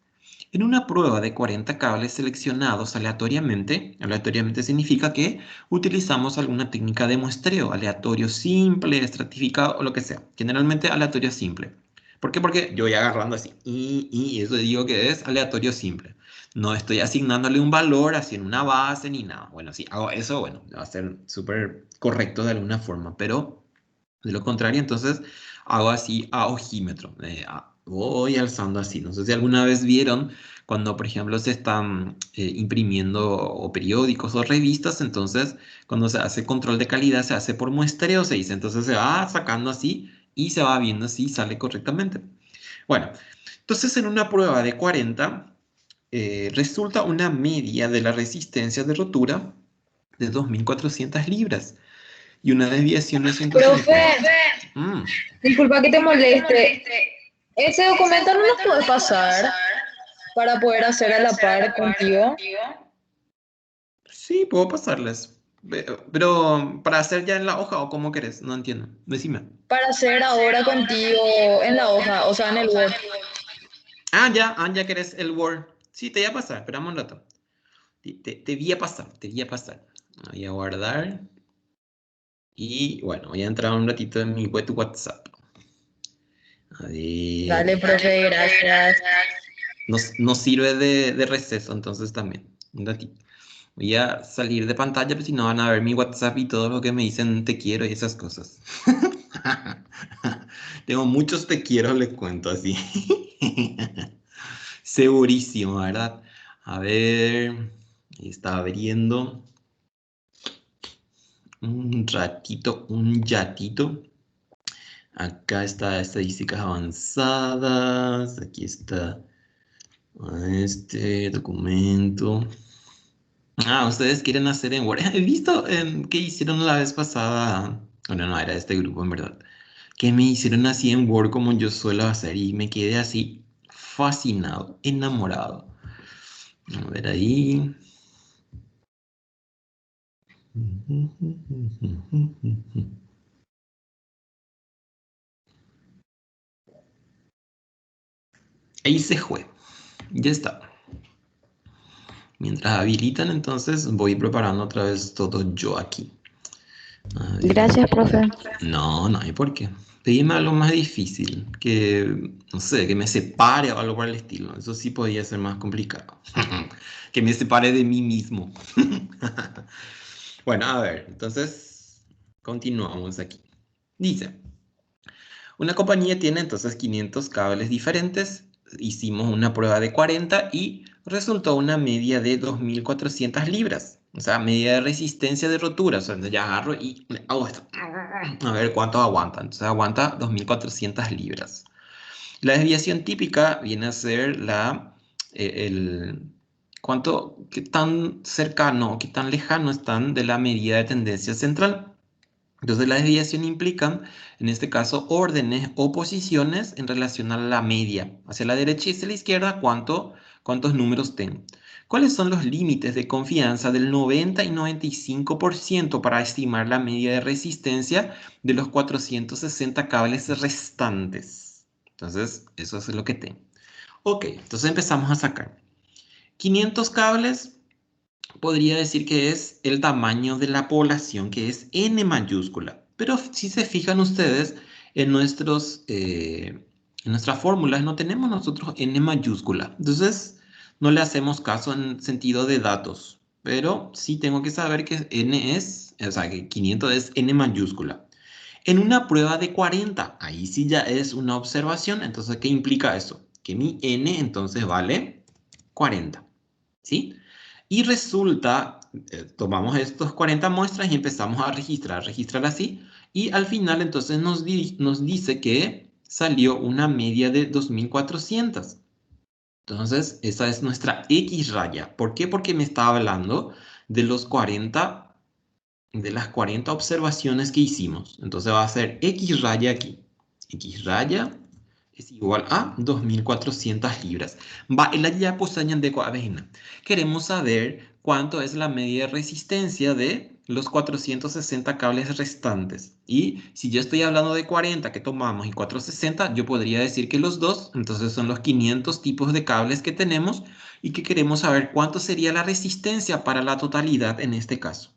En una prueba de 40 cables seleccionados aleatoriamente, aleatoriamente significa que utilizamos alguna técnica de muestreo, aleatorio simple, estratificado o lo que sea. Generalmente aleatorio simple. ¿Por qué? Porque yo voy agarrando así y eso digo que es aleatorio simple. No estoy asignándole un valor así en una base ni nada. Bueno, si hago eso, bueno, va a ser súper correcto de alguna forma, pero de lo contrario, entonces hago así a ojímetro. Voy alzando así. No sé si alguna vez vieron cuando, por ejemplo, se están imprimiendo o periódicos o revistas, entonces cuando se hace control de calidad se hace por muestreo, se dice. Entonces se va sacando así y se va viendo si sale correctamente. Bueno, entonces en una prueba de 40 resulta una media de la resistencia de rotura de 2.400 libras y una desviación de 150. Profe, Mm. disculpa que te moleste. Ese documento no nos puede pasar para poder hacer a la par contigo. Sí, puedo pasarles. Pero para hacer ya en la hoja o como querés, no entiendo. Decime. Para hacer ahora contigo en la hoja, o sea, en el Word. Ya querés el Word. Sí, te voy a pasar, esperamos un rato. Te voy a pasar, te voy a pasar. Voy a guardar. Y bueno, voy a entrar un ratito en mi WhatsApp. A ver. Dale, profe, gracias. Nos sirve de receso, entonces también. Un ratito. Voy a salir de pantalla, pero si no van a ver mi WhatsApp y todo lo que me dicen te quiero y esas cosas. Tengo muchos te quiero, les cuento así. Segurísimo, ¿verdad? A ver, ahí está abriendo un ratito, un yatito. Acá está estadísticas avanzadas. Aquí está este documento. Ustedes quieren hacer en Word. He visto que hicieron la vez pasada. Bueno, no era este grupo en verdad. Que me hicieron así en Word como yo suelo hacer y me quedé así fascinado, enamorado. A ver ahí. Ahí se fue. Ya está. Mientras habilitan, entonces voy preparando otra vez todo yo aquí. A ver. Gracias, profe. No, no hay por qué. Pedime algo más difícil, que, no sé, que me separe o algo por el estilo. Eso sí podría ser más complicado. Que me separe de mí mismo. Bueno, a ver, entonces continuamos aquí. Dice, una compañía tiene entonces 500 cables diferentes. Hicimos una prueba de 40 y resultó una media de 2.400 libras. O sea, media de resistencia de rotura. O sea, ya agarro y le hago esto. A ver cuánto aguanta. Entonces aguanta 2.400 libras. La desviación típica viene a ser qué tan cercano, qué tan lejano están de la medida de tendencia central. Entonces la desviación implican, en este caso, órdenes o posiciones en relación a la media. Hacia la derecha y hacia la izquierda, cuántos números tengo. ¿Cuáles son los límites de confianza del 90 y 95% para estimar la media de resistencia de los 460 cables restantes? Entonces, eso es lo que tengo. Ok, entonces empezamos a sacar. 500 cables, podría decir que es el tamaño de la población, que es N mayúscula. Pero si se fijan ustedes, en nuestras fórmulas no tenemos nosotros N mayúscula. Entonces, no le hacemos caso en sentido de datos. Pero sí tengo que saber que N es, o sea, que 500 es N mayúscula. En una prueba de 40, ahí sí ya es una observación. Entonces, ¿qué implica eso? Que mi N entonces vale 40. ¿Sí? Y resulta, tomamos estos 40 muestras y empezamos a registrar así. Y al final entonces nos dice que salió una media de 2400. Entonces, esa es nuestra X raya. ¿Por qué? Porque me está hablando de los 40, de las 40 observaciones que hicimos. Entonces va a ser X raya aquí. X raya es igual a 2400 libras. Va, el ya posañan de coavena. Queremos saber cuánto es la media de resistencia de los 460 cables restantes. Y si yo estoy hablando de 40 que tomamos y 460, yo podría decir que los dos, entonces son los 500 tipos de cables que tenemos y que queremos saber cuánto sería la resistencia para la totalidad en este caso.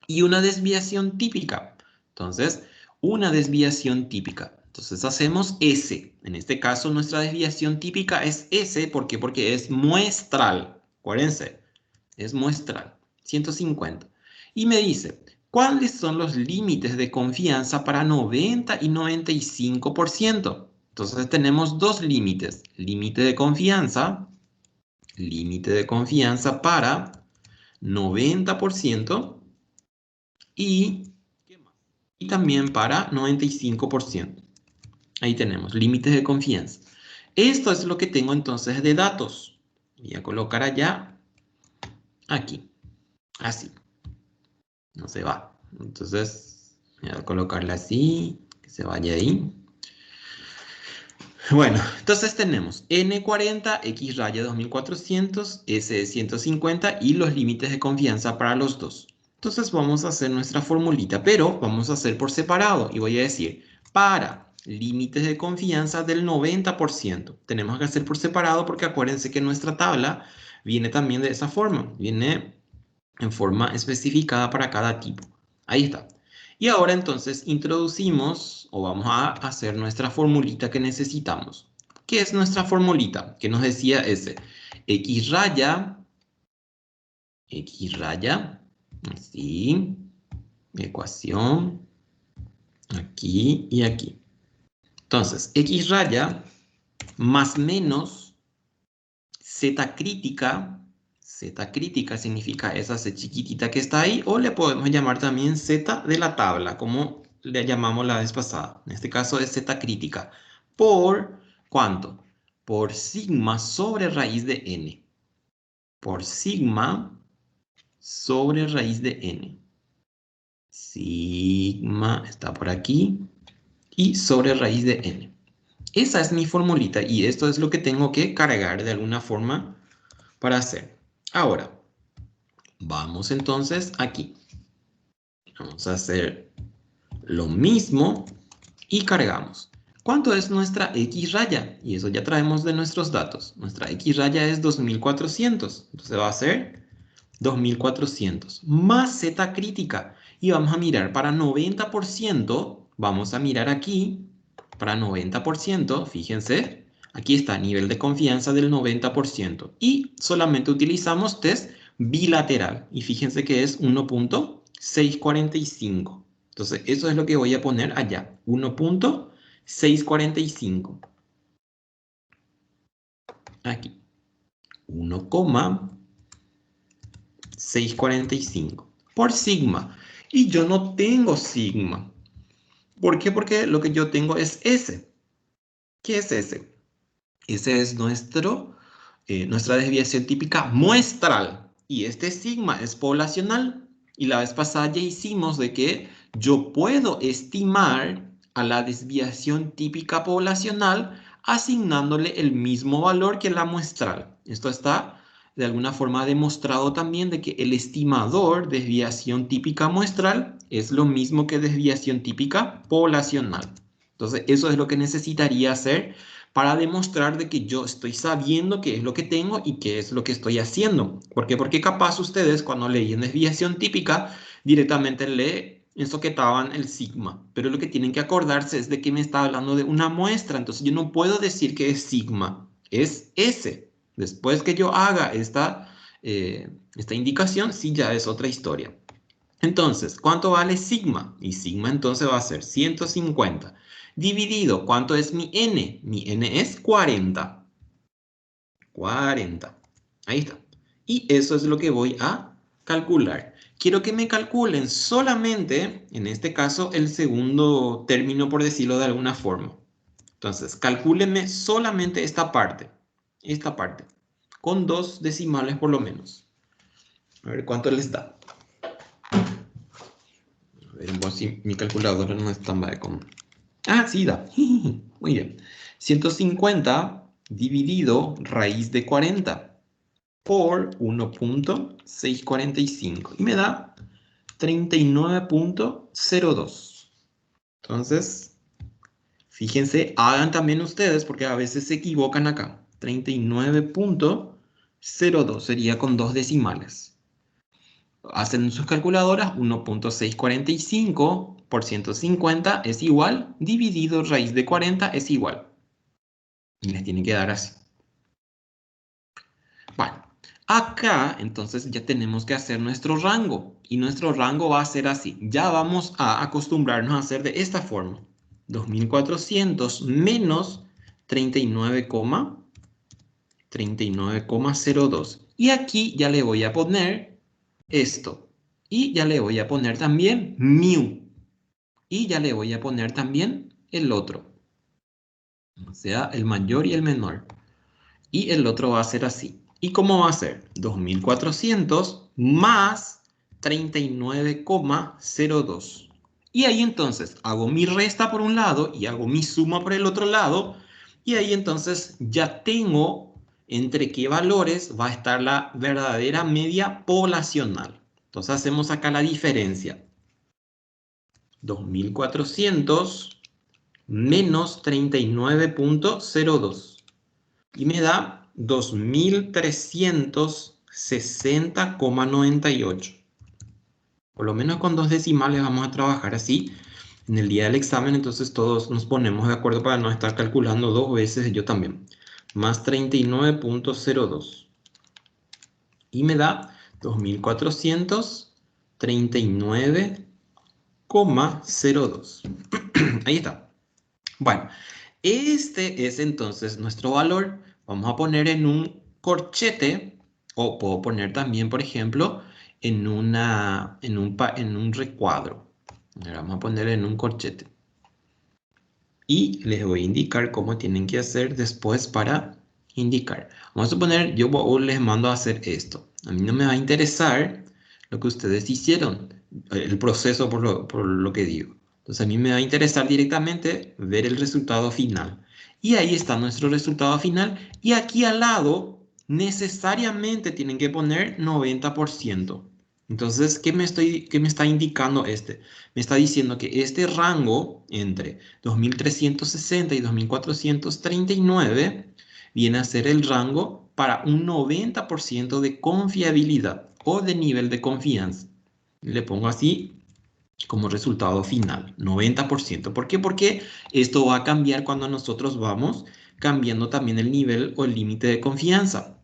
Y una desviación típica. Entonces, una desviación típica. Entonces hacemos S. En este caso, nuestra desviación típica es S. ¿Por qué? Porque es muestral. Acuérdense, es muestral. 150. Y me dice, ¿cuáles son los límites de confianza para 90 y 95%? Entonces tenemos dos límites. Límite de confianza para 90%. Y, ¿qué más? Y también para 95%. Ahí tenemos límites de confianza. Esto es lo que tengo entonces de datos. Voy a colocar allá, aquí, así. No se va. Entonces, voy a colocarla así, que se vaya ahí. Bueno, entonces tenemos N40, X raya 2400, S 150 y los límites de confianza para los dos. Entonces vamos a hacer nuestra formulita, pero vamos a hacer por separado y voy a decir para límites de confianza del 90%. Tenemos que hacer por separado porque acuérdense que nuestra tabla viene también de esa forma, viene en forma especificada para cada tipo. Ahí está. Y ahora entonces introducimos o vamos a hacer nuestra formulita que necesitamos. ¿Qué es nuestra formulita? Que nos decía ese. X raya, así, ecuación, aquí y aquí. Entonces, X raya más menos Z crítica significa esa C chiquitita que está ahí, o le podemos llamar también Z de la tabla, como le llamamos la vez pasada. En este caso es Z crítica. ¿Por cuánto? Por sigma sobre raíz de n. Por sigma sobre raíz de n. Sigma está por aquí. Y sobre raíz de n. Esa es mi formulita y esto es lo que tengo que cargar de alguna forma para hacer. Ahora, vamos entonces aquí. Vamos a hacer lo mismo y cargamos. ¿Cuánto es nuestra X raya? Y eso ya traemos de nuestros datos. Nuestra X raya es 2400. Entonces va a ser 2400 más Z crítica. Y vamos a mirar para 90%. Vamos a mirar aquí. Para 90%, fíjense. Aquí está, nivel de confianza del 90%. Y solamente utilizamos test bilateral. Y fíjense que es 1.645. Entonces, eso es lo que voy a poner allá. 1.645. Aquí. 1,645 por sigma. Y yo no tengo sigma. ¿Por qué? Porque lo que yo tengo es S. ¿Qué es S? Ese es nuestra desviación típica muestral. Y este sigma es poblacional. Y la vez pasada ya hicimos de que yo puedo estimar a la desviación típica poblacional asignándole el mismo valor que la muestral. Esto está de alguna forma demostrado también de que el estimador de desviación típica muestral es lo mismo que desviación típica poblacional. Entonces, eso es lo que necesitaría hacer para demostrar de que yo estoy sabiendo qué es lo que tengo y qué es lo que estoy haciendo. ¿Por qué? Porque capaz ustedes cuando leían desviación típica directamente le ensoquetaban el sigma, pero lo que tienen que acordarse es de que me está hablando de una muestra, entonces yo no puedo decir que es sigma, es S. Después que yo haga esta indicación, sí ya es otra historia. Entonces, ¿cuánto vale sigma? Y sigma entonces va a ser 150 dividido, ¿cuánto es mi n? Mi n es 40. 40. Ahí está. Y eso es lo que voy a calcular. Quiero que me calculen solamente, en este caso, el segundo término, por decirlo de alguna forma. Entonces, calcúlenme solamente esta parte, con 2 decimales por lo menos. A ver cuánto les da. A ver, si mi calculadora no es tan con... Ah, sí da. Muy bien. 150 dividido raíz de 40 por 1.645 y me da 39.02. Entonces, fíjense, hagan también ustedes porque a veces se equivocan acá. 39.02 sería con 2 decimales. Hacen sus calculadoras, 1.645 por 150 es igual, dividido raíz de 40 es igual. Y les tiene que dar así. Bueno, acá entonces ya tenemos que hacer nuestro rango. Y nuestro rango va a ser así. Ya vamos a acostumbrarnos a hacer de esta forma. 2400 menos 39,02. Y aquí ya le voy a poner esto. Y ya le voy a poner también mu. Y ya le voy a poner también el otro. O sea, el mayor y el menor. Y el otro va a ser así. ¿Y cómo va a ser? 2400 más 39,02. Y ahí entonces hago mi resta por un lado y hago mi suma por el otro lado. Y ahí entonces ya tengo entre qué valores va a estar la verdadera media poblacional. Entonces hacemos acá la diferencia. 2400 menos 39,02. Y me da 2360,98. Por lo menos con 2 decimales vamos a trabajar así en el día del examen, entonces todos nos ponemos de acuerdo para no estar calculando 2 veces, yo también. Más 39,02. Y me da 2439,02. Ahí está. Bueno, este es entonces nuestro valor. Vamos a poner en un corchete, o puedo poner también, por ejemplo, en un recuadro. Ahora vamos a poner en un corchete. Y les voy a indicar cómo tienen que hacer después para indicar. Vamos a suponer, yo les mando a hacer esto. A mí no me va a interesar lo que ustedes hicieron, el proceso por lo que digo. Entonces a mí me va a interesar directamente ver el resultado final. Y ahí está nuestro resultado final. Y aquí al lado necesariamente tienen que poner 90%. Entonces, qué me está indicando este? Me está diciendo que este rango entre 2360 y 2439 viene a ser el rango para un 90% de confiabilidad o de nivel de confianza. Le pongo así como resultado final, 90%. ¿Por qué? Porque esto va a cambiar cuando nosotros vamos cambiando también el nivel o el límite de confianza.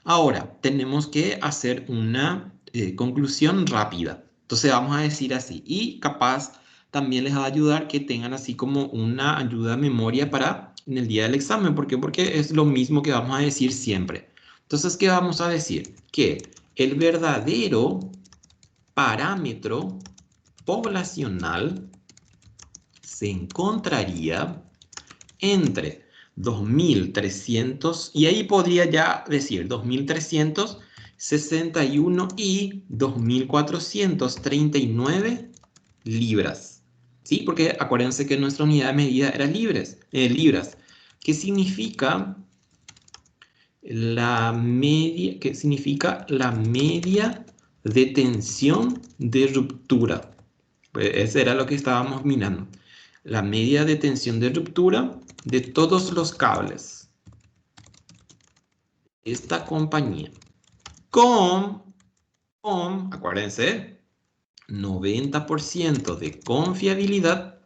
Ahora, tenemos que hacer una conclusión rápida. Entonces vamos a decir así, y capaz también les va a ayudar que tengan así como una ayuda de memoria para en el día del examen. ¿Por qué? Porque es lo mismo que vamos a decir siempre. Entonces, ¿qué vamos a decir? Que el verdadero parámetro poblacional se encontraría entre 2300, y ahí podría ya decir 2361 y 2439 libras. ¿Sí? Porque acuérdense que nuestra unidad de medida era libras. ¿Qué significa la media, que significa la media de tensión de ruptura. Pues eso era lo que estábamos mirando. La media de tensión de ruptura de todos los cables de esta compañía. Acuérdense, 90% de confiabilidad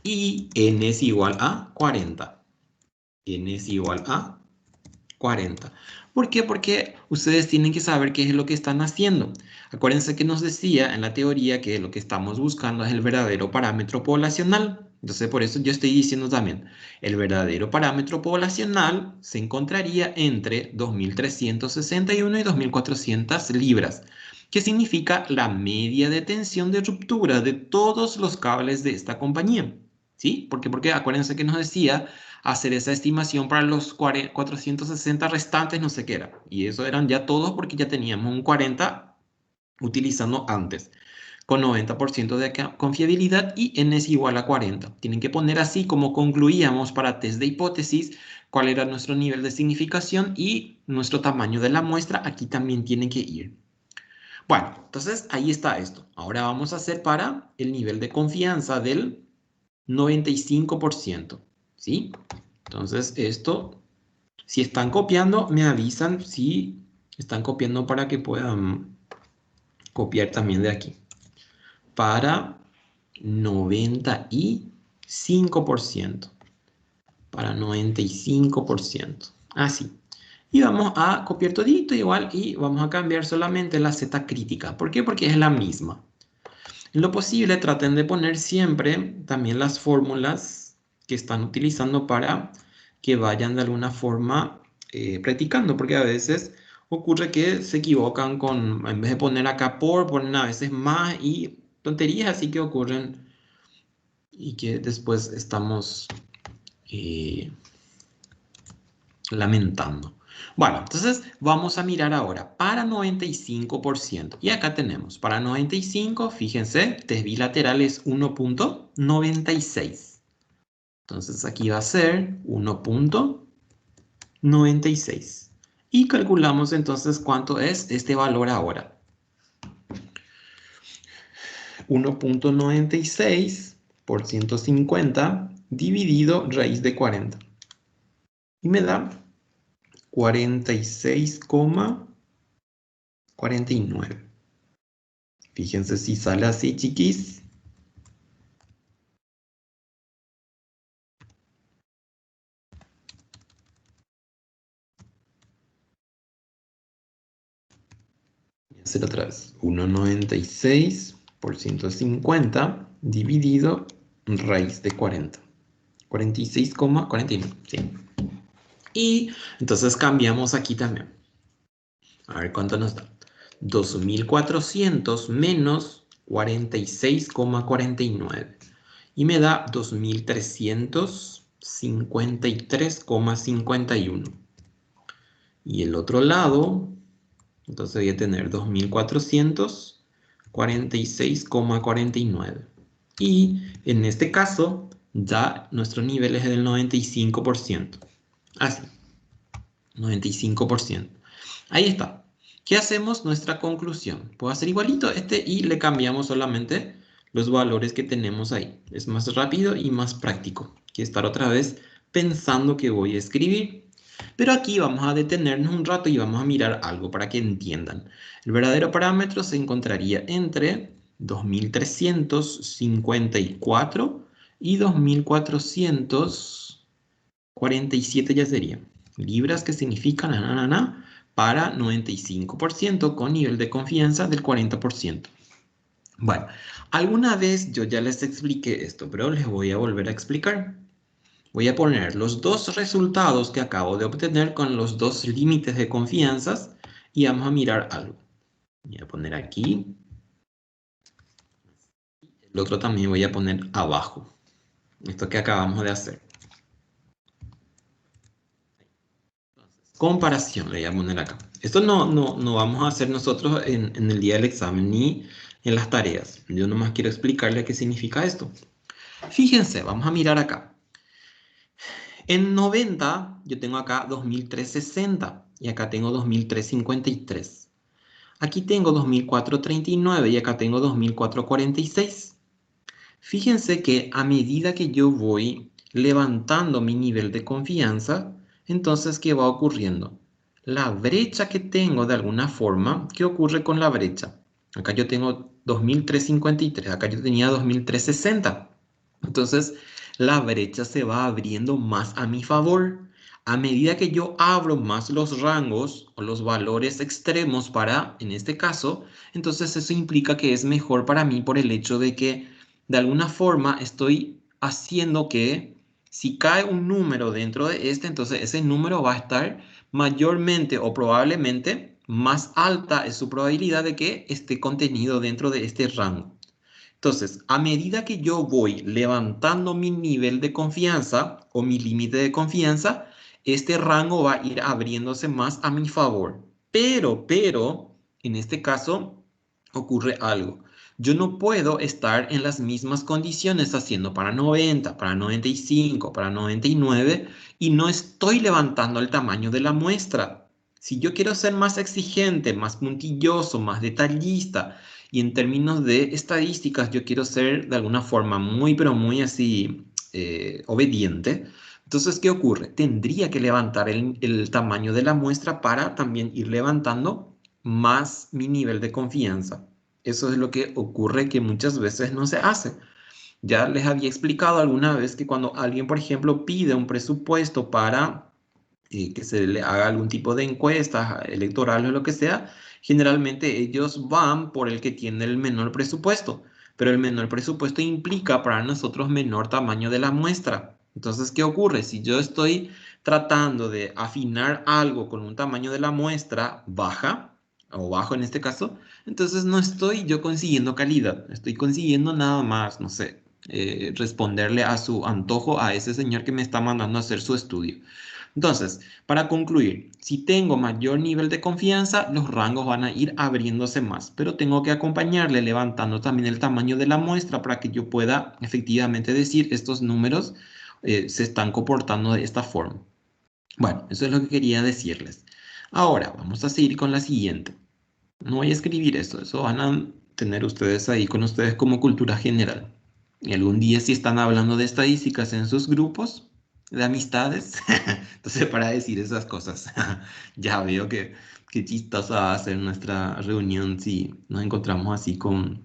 y n es igual a 40. N es igual a 40. ¿Por qué? Porque ustedes tienen que saber qué es lo que están haciendo. Acuérdense que nos decía en la teoría que lo que estamos buscando es el verdadero parámetro poblacional. Entonces, por eso yo estoy diciendo también, el verdadero parámetro poblacional se encontraría entre 2.361 y 2.400 libras, que significa la media de tensión de ruptura de todos los cables de esta compañía. ¿Sí? Porque acuérdense que nos decía hacer esa estimación para los 460 restantes, no sé qué era. Y eso eran ya todos porque ya teníamos un 40 utilizando antes, con 90% de confiabilidad y n es igual a 40. Tienen que poner así como concluíamos para test de hipótesis, cuál era nuestro nivel de significación y nuestro tamaño de la muestra. Aquí también tienen que ir. Bueno, entonces ahí está esto. Ahora vamos a hacer para el nivel de confianza del 95%. ¿Sí? Entonces esto, si están copiando, me avisan si están copiando para que puedan copiar también de aquí. Para 95%. Para 95%. Así. Y vamos a copiar todito igual y vamos a cambiar solamente la Z crítica. ¿Por qué? Porque es la misma. En lo posible traten de poner siempre también las fórmulas que están utilizando para que vayan de alguna forma practicando, porque a veces ocurre que se equivocan con, en vez de poner acá por, ponen a veces más y tonterías así que ocurren y que después estamos eh, lamentando. Bueno, entonces vamos a mirar ahora para 95%. Y acá tenemos, para 95, fíjense, test bilateral es 1.96. Entonces aquí va a ser 1.96. Y calculamos entonces cuánto es este valor ahora. 1.96 por 150 dividido raíz de 40. Y me da 46,49. Fíjense si sale así, chiquis. Voy a hacer otra vez. 1.96 por 150 dividido raíz de 40. 46,49. Sí. Y entonces cambiamos aquí también. A ver cuánto nos da. 2.400 menos 46,49. Y me da 2.353,51. Y el otro lado, entonces voy a tener 2.446,49. Y en este caso, ya nuestro nivel es del 95%. Así, 95%. Ahí está. ¿Qué hacemos? Nuestra conclusión. Puedo hacer igualito este y le cambiamos solamente los valores que tenemos ahí. Es más rápido y más práctico que estar otra vez pensando que voy a escribir. Pero aquí vamos a detenernos un rato y vamos a mirar algo para que entiendan. El verdadero parámetro se encontraría entre 2.354 y 2.447 ya sería. Libras que significan para 95% con nivel de confianza del 40%. Bueno, alguna vez yo ya les expliqué esto, pero les voy a volver a explicar. Voy a poner los dos resultados que acabo de obtener con los dos límites de confianza y vamos a mirar algo. Voy a poner aquí. El otro también voy a poner abajo. Esto que acabamos de hacer. Comparación, le voy a poner acá. Esto no vamos a hacer nosotros en el día del examen ni en las tareas. Yo nomás quiero explicarle qué significa esto. Fíjense, vamos a mirar acá. En 90 yo tengo acá 2360 y acá tengo 2353. Aquí tengo 2439 y acá tengo 2446. Fíjense que a medida que yo voy levantando mi nivel de confianza, entonces, ¿qué va ocurriendo? La brecha que tengo de alguna forma, ¿qué ocurre con la brecha? Acá yo tengo 2353, acá yo tenía 2360. Entonces, la brecha se va abriendo más a mi favor. A medida que yo abro más los rangos o los valores extremos para, en este caso, entonces eso implica que es mejor para mí por el hecho de que de alguna forma estoy haciendo que si cae un número dentro de este, entonces ese número va a estar mayormente o probablemente más alta es su probabilidad de que esté contenido dentro de este rango. Entonces, a medida que yo voy levantando mi nivel de confianza o mi límite de confianza, este rango va a ir abriéndose más a mi favor. Pero, en este caso ocurre algo. Yo no puedo estar en las mismas condiciones haciendo para 90, para 95, para 99 y no estoy levantando el tamaño de la muestra. Si yo quiero ser más exigente, más puntilloso, más detallista, y en términos de estadísticas, yo quiero ser de alguna forma muy, pero muy así obediente. Entonces, ¿qué ocurre? Tendría que levantar el tamaño de la muestra para también ir levantando más mi nivel de confianza. Eso es lo que ocurre que muchas veces no se hace. Ya les había explicado alguna vez que cuando alguien, por ejemplo, pide un presupuesto para que se le haga algún tipo de encuesta electoral o lo que sea, generalmente ellos van por el que tiene el menor presupuesto, pero el menor presupuesto implica para nosotros menor tamaño de la muestra. Entonces, ¿qué ocurre? Si yo estoy tratando de afinar algo con un tamaño de la muestra baja, o bajo en este caso, entonces no estoy yo consiguiendo calidad, estoy consiguiendo nada más, no sé, responderle a su antojo a ese señor que me está mandando a hacer su estudio. Entonces, para concluir, si tengo mayor nivel de confianza, los rangos van a ir abriéndose más, pero tengo que acompañarle levantando también el tamaño de la muestra para que yo pueda efectivamente decir estos números se están comportando de esta forma. Bueno, eso es lo que quería decirles. Ahora, vamos a seguir con la siguiente. No voy a escribir eso van a tener ustedes ahí con ustedes como cultura general. Y algún día si están hablando de estadísticas en sus grupos de amistades, entonces para decir esas cosas, ya veo que qué chistosa va a ser nuestra reunión si nos encontramos así con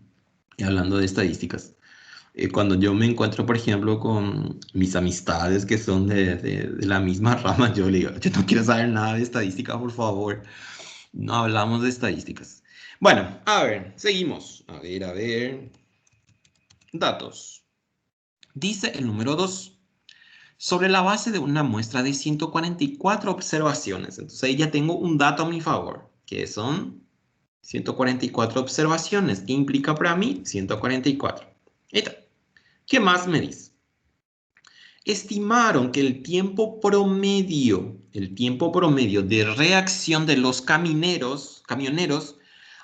hablando de estadísticas. Cuando yo me encuentro, por ejemplo, con mis amistades que son de la misma rama, yo le digo, yo no quiero saber nada de estadística, por favor. No hablamos de estadísticas. Bueno, a ver, seguimos. A ver. Datos. Dice el número 2. Sobre la base de una muestra de 144 observaciones. Entonces ahí ya tengo un dato a mi favor, que son 144 observaciones. ¿Qué implica para mí? 144. Ahí está. ¿Qué más me dice? Estimaron que el tiempo promedio de reacción de los camioneros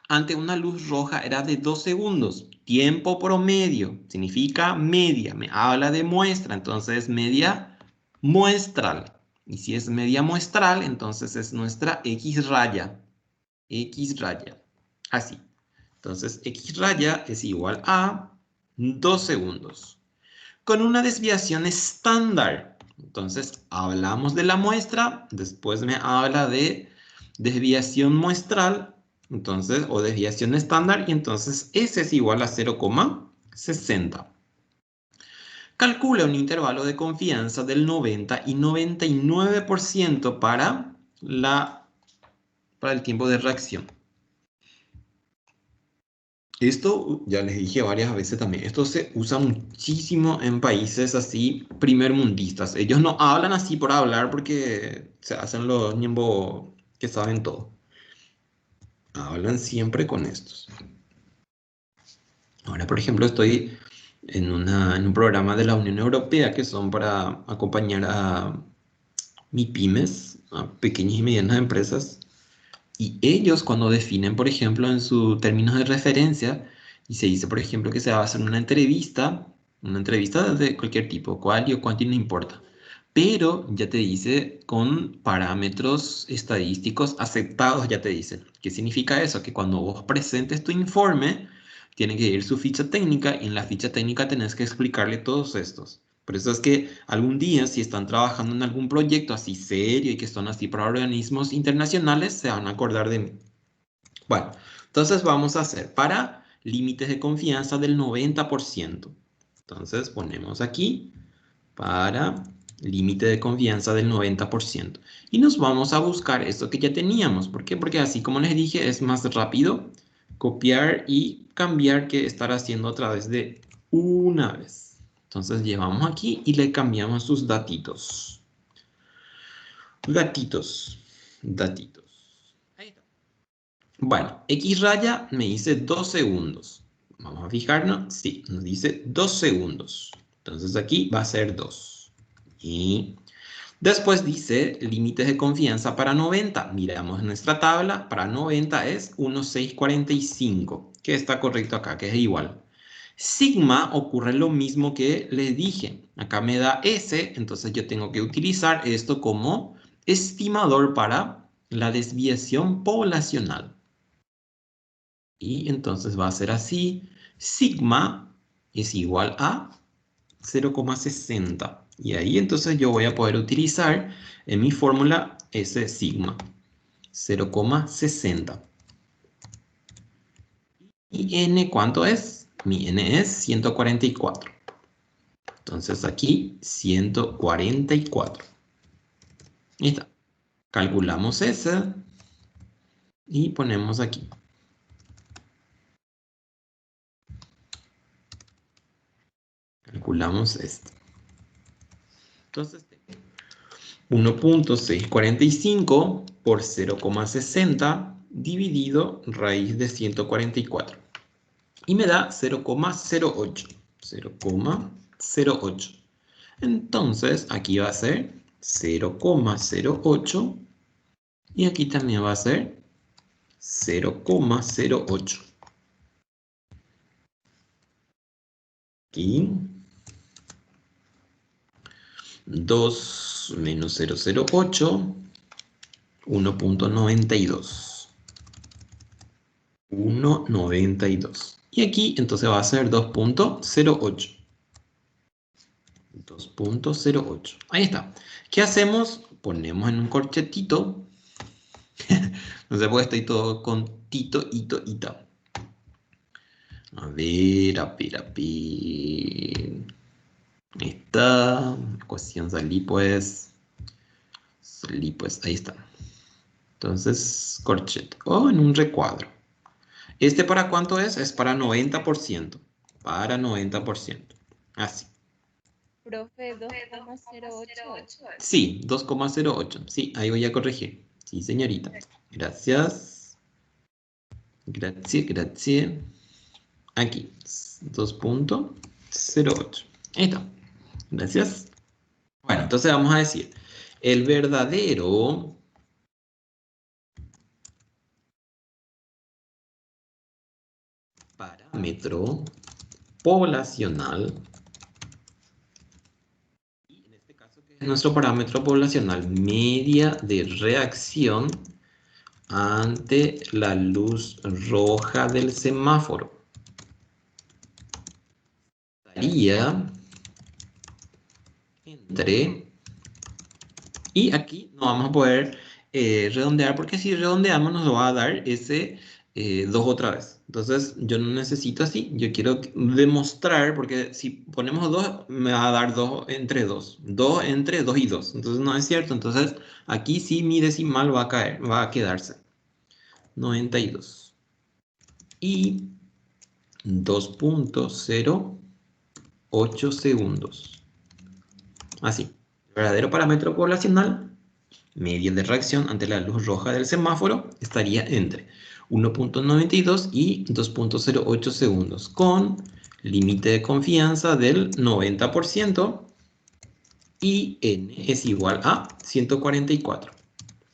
ante una luz roja era de 2 segundos. Tiempo promedio significa media, me habla de muestra, entonces media muestral. Y si es media muestral, entonces es nuestra X raya. X raya. Así. Entonces X raya es igual a 2 segundos con una desviación estándar. Entonces, hablamos de la muestra, después me habla de desviación muestral, entonces, o desviación estándar, y entonces S es igual a 0,60. Calcula un intervalo de confianza del 90 y 99% para el tiempo de reacción. Esto ya les dije varias veces también, esto se usa muchísimo en países así primermundistas. Ellos no hablan así por hablar porque se hacen los ñembo que saben todo. Hablan siempre con estos. Ahora, por ejemplo, estoy en un programa de la Unión Europea que son para acompañar a MIPYMES, a pequeñas y medianas empresas. Y ellos cuando definen, por ejemplo, en sus términos de referencia, y se dice, por ejemplo, que se va a hacer una entrevista de cualquier tipo, cual y o cuánto no importa. pero ya te dice con parámetros estadísticos aceptados, ya te dice. ¿Qué significa eso? Que cuando vos presentes tu informe, tiene que ir su ficha técnica y en la ficha técnica tenés que explicarle todos estos. Por eso es que algún día, si están trabajando en algún proyecto así serio y que son así para organismos internacionales, se van a acordar de mí. Bueno, entonces vamos a hacer para límites de confianza del 90%. Entonces ponemos aquí para límite de confianza del 90%. Y nos vamos a buscar esto que ya teníamos. ¿Por qué? Porque así como les dije, es más rápido copiar y cambiar que estar haciendo a través de una vez. Entonces llevamos aquí y le cambiamos sus datitos. Datitos. Ahí está. Bueno, X raya me dice 2 segundos. Vamos a fijarnos. Sí, nos dice 2 segundos. Entonces aquí va a ser 2. Y después dice límites de confianza para 90. Miramos nuestra tabla. Para 90 es 1,645. Que está correcto acá, que es igual. Sigma ocurre lo mismo que les dije. Acá me da S, entonces yo tengo que utilizar esto como estimador para la desviación poblacional. Y entonces va a ser así. Sigma es igual a 0,60. Y ahí entonces yo voy a poder utilizar en mi fórmula ese sigma. 0,60. ¿Y n cuánto es? Mi n es 144. Entonces aquí 144. Ahí está. Calculamos ese y ponemos aquí. Calculamos este. Entonces 1,645 por 0,60 dividido raíz de 144. Y me da 0,08. 0,08. Entonces aquí va a ser 0,08 y aquí también va a ser 0,08. Aquí 2 menos 0,08, 1,92. 1,92. Y aquí entonces va a ser 2,08. 2,08. Ahí está. ¿Qué hacemos? Ponemos en un corchetito. No sé, pues estoy todo con tito, ito, ita. A ver. Ahí está. Cuestión salí pues. Ahí está. Entonces, corchete. O en un recuadro. ¿Este para cuánto es? Es para 90%. Para 90%. Así. Profe, 2,08. Sí, 2,08. Sí, ahí voy a corregir. Sí, señorita. Gracias. Gracias. Aquí, 2,08. Ahí está. Gracias. Bueno, entonces vamos a decir, el verdadero parámetro poblacional, y en este caso que es nuestro parámetro poblacional, media de reacción ante la luz roja del semáforo, estaría entre, y aquí no vamos a poder redondear, porque si redondeamos nos va a dar ese 2 otra vez. Entonces yo no necesito así, yo quiero demostrar, porque si ponemos 2 me va a dar 2 entre 2. 2 entre 2 y 2. Entonces no es cierto. Entonces aquí sí mi decimal va a caer, va a quedarse. 92. Y 2,08 segundos. Así. Verdadero parámetro poblacional, media de reacción ante la luz roja del semáforo, estaría entre 1,92 y 2,08 segundos, con límite de confianza del 90% y n es igual a 144.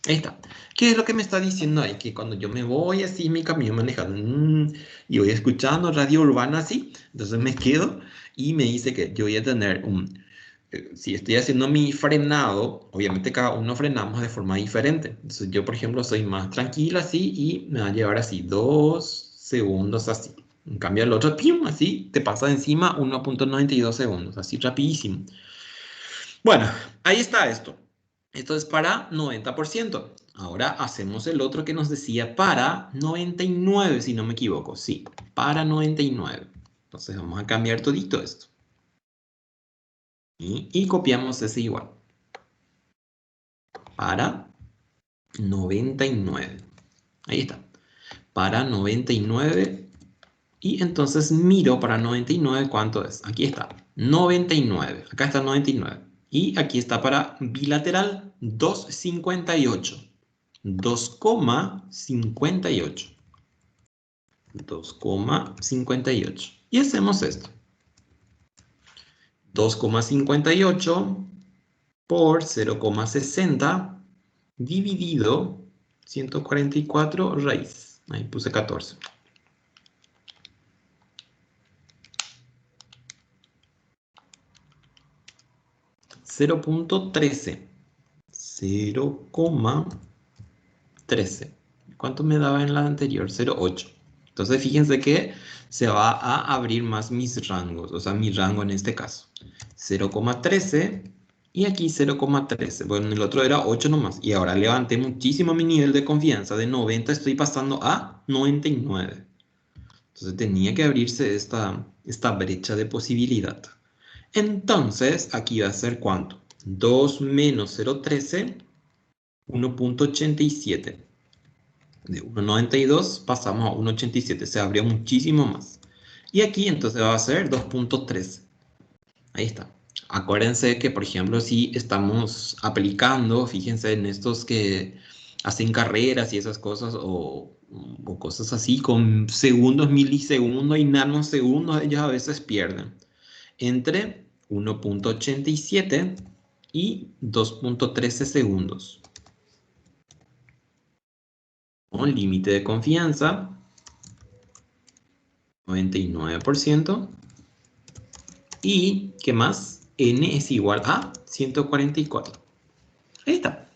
Ahí está. ¿Qué es lo que me está diciendo ahí? Que cuando yo me voy así en mi camión manejando y voy escuchando radio urbana así, entonces me quedo y me dice que yo voy a tener un si estoy haciendo mi frenado, obviamente cada uno frenamos de forma diferente. Entonces yo, por ejemplo, soy más tranquila así y me va a llevar así 2 segundos así. En cambio el otro, ¡pium! Así, te pasa de encima 1.92 segundos, así rapidísimo. Bueno, ahí está esto. Esto es para 90%. Ahora hacemos el otro que nos decía para 99, si no me equivoco. Sí, para 99. Entonces vamos a cambiar todito esto. Y copiamos ese igual. Para 99. Ahí está. Para 99. Y entonces miro para 99 cuánto es. Aquí está. 99. Acá está 99. Y aquí está para bilateral 2,58. 2,58. 2,58. Y hacemos esto. 2,58 por 0,60 dividido 144 raíz. Ahí puse 14. 0.13. 0,13. ¿Cuánto me daba en la anterior? 0,8. Entonces fíjense que se va a abrir más mis rangos, o sea, mi rango en este caso. 0,13 y aquí 0,13. Bueno, el otro era 8 nomás. Y ahora levanté muchísimo mi nivel de confianza. De 90 estoy pasando a 99. Entonces tenía que abrirse esta brecha de posibilidad. Entonces, aquí va a ser ¿cuánto? 2 menos 0,13, 1.87. De 1,92 pasamos a 1,87. Se abrió muchísimo más. Y aquí entonces va a ser 2.13. Ahí está. Acuérdense que, por ejemplo, si estamos aplicando, fíjense en estos que hacen carreras y esas cosas, o cosas así, con segundos, milisegundos y nanosegundos, ellos a veces pierden. Entre 1.87 y 2.13 segundos. Con límite de confianza, 99%. Y, ¿qué más? N es igual a 144. Ahí está.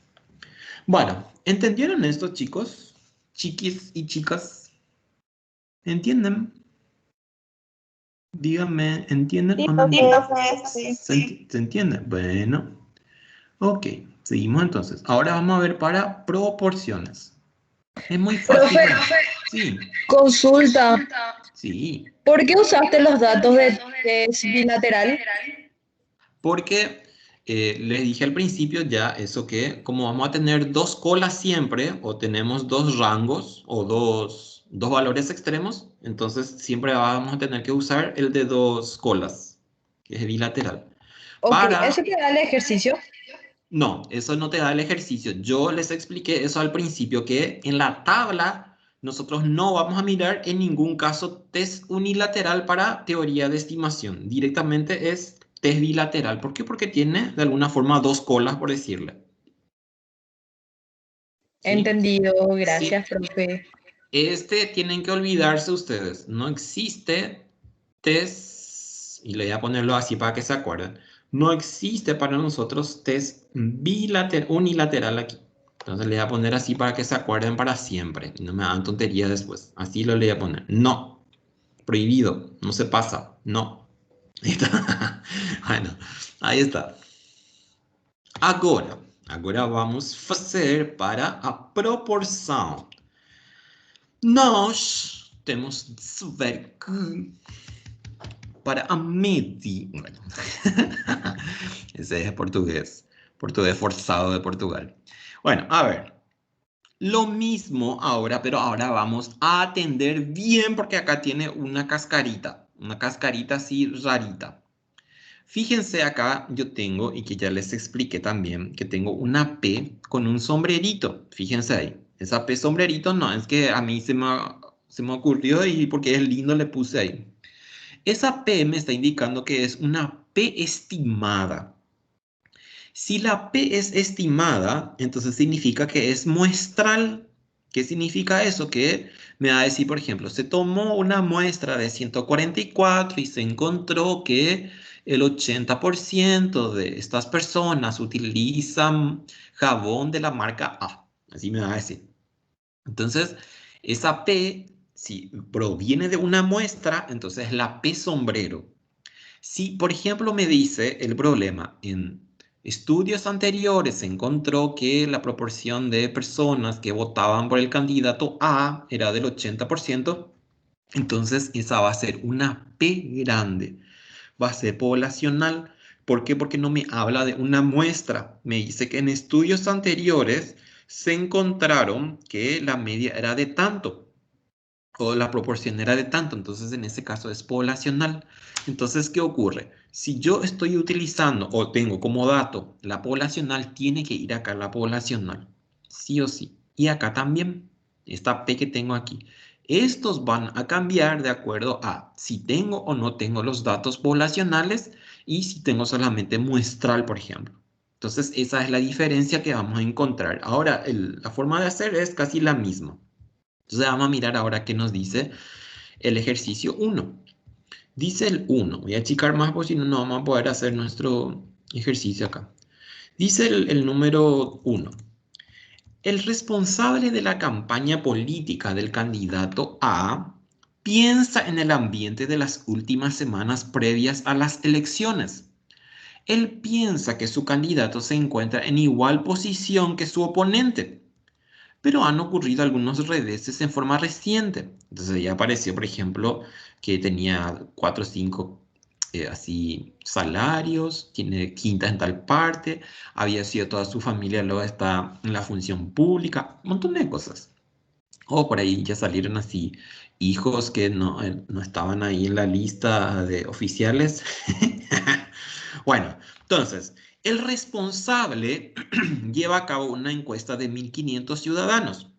Bueno, ¿entendieron esto, chicos? Chiquis y chicas. ¿Entienden? Díganme, ¿entienden o no entienden? ¿Se entiende? Bueno. Ok, seguimos entonces. Ahora vamos a ver para proporciones. Es muy fácil. Profe, Sí, consulta. sí. ¿Por qué usaste los datos de test bilateral? Porque les dije al principio ya eso que como vamos a tener dos colas siempre, o tenemos dos rangos, o dos valores extremos, entonces siempre vamos a tener que usar el de dos colas, que es bilateral. Ok, Para... ¿eso te da el ejercicio? No, eso no te da el ejercicio. Yo les expliqué eso al principio, que en la tabla nosotros no vamos a mirar en ningún caso test unilateral para teoría de estimación. Directamente es test bilateral. ¿Por qué? Porque tiene de alguna forma dos colas, por decirle. ¿Sí? Entendido, Sí. gracias, profe. Tienen que olvidarse ustedes. No existe test, y le voy a ponerlo así para que se acuerden. No existe para nosotros test unilateral aquí. Entonces le voy a poner así para que se acuerden para siempre. Y no me hagan tonterías después. Así lo le voy a poner. No. Prohibido. No se pasa. No. Ahí está. Bueno, ahí está. Agora vamos fazer para a proporção. Nós temos de saber que para a medir... Bueno. Ese es portugués. Portugués forzado de Portugal. Bueno, a ver. Lo mismo ahora, pero ahora vamos a atender bien porque acá tiene una cascarita. Una cascarita así rarita. Fíjense acá, yo tengo, y que ya les expliqué también, que tengo una P con un sombrerito. Fíjense ahí. Esa P sombrerito no, es que a mí se me ocurrió y porque es lindo le puse ahí. Esa P me está indicando que es una P estimada. Si la P es estimada, entonces significa que es muestral. ¿Qué significa eso? Que me va a decir, por ejemplo, se tomó una muestra de 144 y se encontró que el 80% de estas personas utilizan jabón de la marca A. Así me va a decir. Entonces, esa P, si proviene de una muestra, entonces es la P sombrero. Si, por ejemplo, me dice el problema, en estudios anteriores se encontró que la proporción de personas que votaban por el candidato A era del 80%, entonces esa va a ser una P grande, va a ser poblacional. ¿Por qué? Porque no me habla de una muestra. Me dice que en estudios anteriores se encontraron que la media era de tanto o la proporción era de tanto, entonces en ese caso es poblacional. Entonces, ¿qué ocurre? Si yo estoy utilizando o tengo como dato la poblacional, tiene que ir acá la poblacional, sí o sí. Y acá también, esta P que tengo aquí. Estos van a cambiar de acuerdo a si tengo o no tengo los datos poblacionales y si tengo solamente muestral, por ejemplo. Entonces, esa es la diferencia que vamos a encontrar. Ahora, la forma de hacer es casi la misma. Entonces vamos a mirar ahora qué nos dice el ejercicio 1. Dice el 1. Voy a achicar más porque si no, no vamos a poder hacer nuestro ejercicio acá. Dice el número 1. El responsable de la campaña política del candidato A piensa en el ambiente de las últimas semanas previas a las elecciones. Él piensa que su candidato se encuentra en igual posición que su oponente, pero han ocurrido algunos reveses en forma reciente. Entonces ya apareció, por ejemplo, que tenía 4 o 5 así salarios, tiene quintas en tal parte, había sido toda su familia, luego está en la función pública, un montón de cosas. O por ahí ya salieron así hijos que no estaban ahí en la lista de oficiales. Bueno, entonces, el responsable lleva a cabo una encuesta de 1.500 ciudadanos.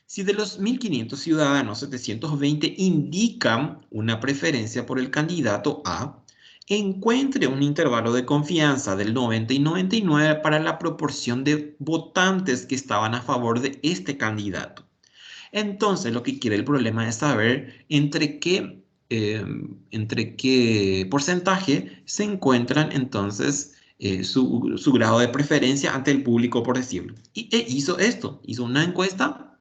Si de los 1.500 ciudadanos, 720 indican una preferencia por el candidato A, encuentre un intervalo de confianza del 90 y 99 para la proporción de votantes que estaban a favor de este candidato. Entonces, lo que quiere el problema es saber entre qué porcentaje se encuentran entonces su grado de preferencia ante el público, por decirlo. Y hizo esto, hizo una encuesta,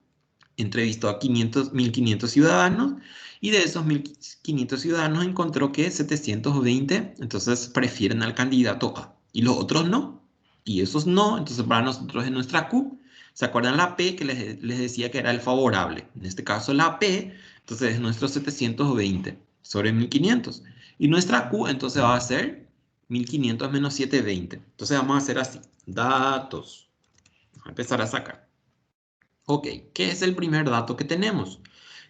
entrevistó a 1.500 ciudadanos y de esos 1.500 ciudadanos encontró que 720 entonces prefieren al candidato A y los otros no. Y esos no, entonces para nosotros en nuestra Q, ¿se acuerdan la P que les decía que era el favorable? En este caso la P, entonces es nuestro 720 sobre 1.500. Y nuestra Q entonces va a ser 1.500 menos 720. Entonces vamos a hacer así, datos. Vamos a empezar a sacar. Ok, ¿qué es el primer dato que tenemos?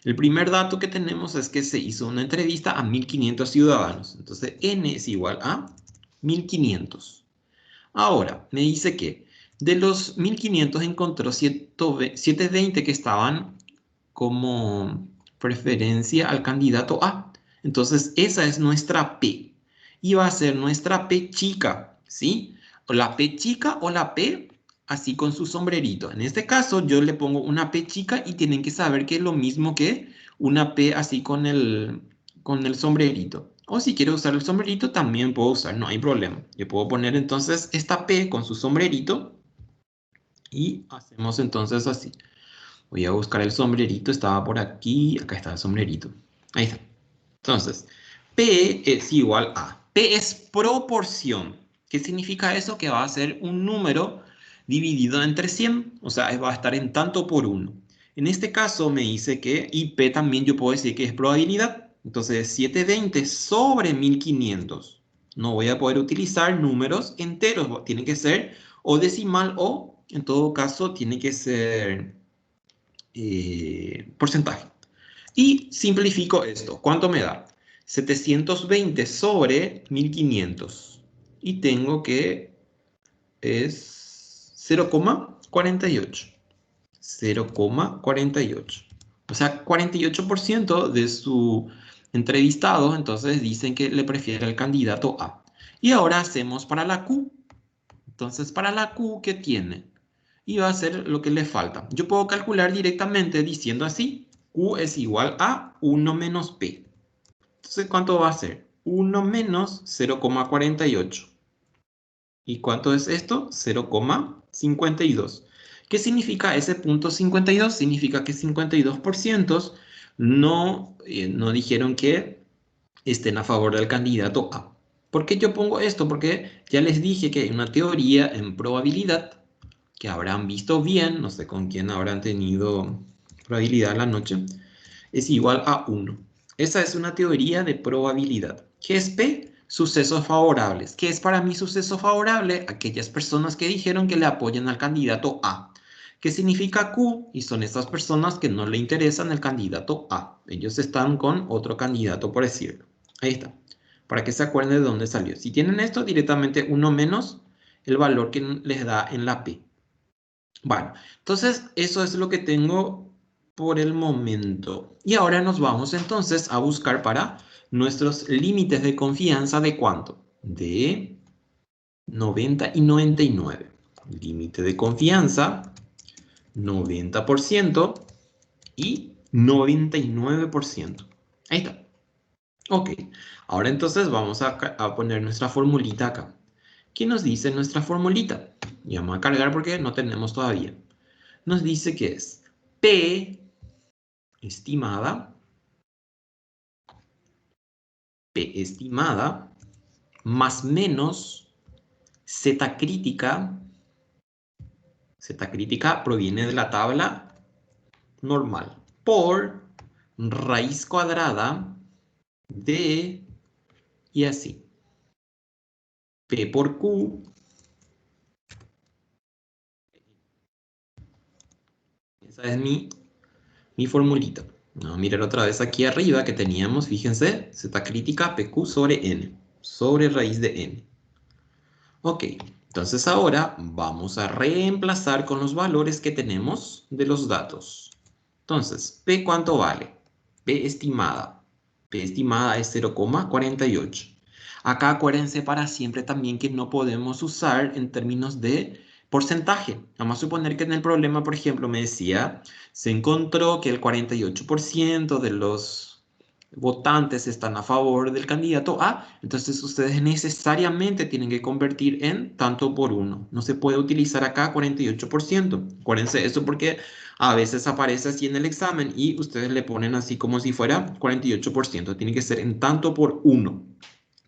El primer dato que tenemos es que se hizo una entrevista a 1.500 ciudadanos. Entonces, N es igual a 1.500. Ahora, me dice que de los 1.500 encontró 720 que estaban como preferencia al candidato A. Entonces, esa es nuestra P. Y va a ser nuestra P chica, ¿sí? O la P chica o la P así con su sombrerito. En este caso, yo le pongo una P chica y tienen que saber que es lo mismo que una P así con el sombrerito. O si quiero usar el sombrerito, también puedo usar, no hay problema. Yo puedo poner entonces esta P con su sombrerito y hacemos entonces así. Voy a buscar el sombrerito, estaba por aquí, acá está el sombrerito. Ahí está. Entonces, P es igual a, P es proporción. ¿Qué significa eso? Que va a ser un número dividido entre 100, o sea, va a estar en tanto por 1. En este caso me dice que, y P también yo puedo decir que es probabilidad. Entonces, 720 sobre 1.500. No voy a poder utilizar números enteros, tiene que ser o decimal o, en todo caso, tiene que ser porcentaje. Y simplifico esto. ¿Cuánto me da? 720 sobre 1.500. Y tengo que es 0,48. 0,48. O sea, 48% de su entrevistado entonces dicen que le prefiere al candidato A. Y ahora hacemos para la Q. Entonces, para la Q, ¿qué tiene? Y va a ser lo que le falta. Yo puedo calcular directamente diciendo así, Q es igual a 1 menos P. Entonces, ¿cuánto va a ser? 1 menos 0,48. ¿Y cuánto es esto? 0,52. ¿Qué significa ese punto 52? Significa que 52% no dijeron que estén a favor del candidato A. ¿Por qué yo pongo esto? Porque ya les dije que hay una teoría en probabilidad que habrán visto bien, no sé con quién habrán tenido probabilidad la noche, es igual a 1. Esa es una teoría de probabilidad. ¿Qué es P? Sucesos favorables. ¿Qué es para mí suceso favorable? Aquellas personas que dijeron que le apoyan al candidato A. ¿Qué significa Q? Y son estas personas que no le interesan el candidato A. Ellos están con otro candidato, por decirlo. Ahí está. Para que se acuerden de dónde salió. Si tienen esto, directamente 1 menos el valor que les da en la P. Bueno, entonces eso es lo que tengo por el momento. Y ahora nos vamos entonces a buscar para nuestros límites de confianza de cuánto? De 90 y 99. Límite de confianza, 90% y 99%. Ahí está. Ok, ahora entonces vamos a poner nuestra formulita acá. ¿Qué nos dice nuestra formulita? Y vamos a cargar porque no tenemos todavía. Nos dice que es P estimada, más menos Z crítica. Z crítica proviene de la tabla normal, por raíz cuadrada de, y así. P por Q. Esa es mi formulita. Vamos a mirar otra vez aquí arriba que teníamos, fíjense, Z crítica PQ sobre N, sobre raíz de N. Ok, entonces ahora vamos a reemplazar con los valores que tenemos de los datos. Entonces, P ¿cuánto vale? P estimada. P estimada es 0,48. Acá acuérdense para siempre también que no podemos usar en términos de porcentaje. Vamos a suponer que en el problema, por ejemplo, me decía, se encontró que el 48% de los votantes están a favor del candidato A, entonces ustedes necesariamente tienen que convertir en tanto por uno. No se puede utilizar acá 48%. Acuérdense eso porque a veces aparece así en el examen y ustedes le ponen así como si fuera 48%. Tiene que ser en tanto por uno.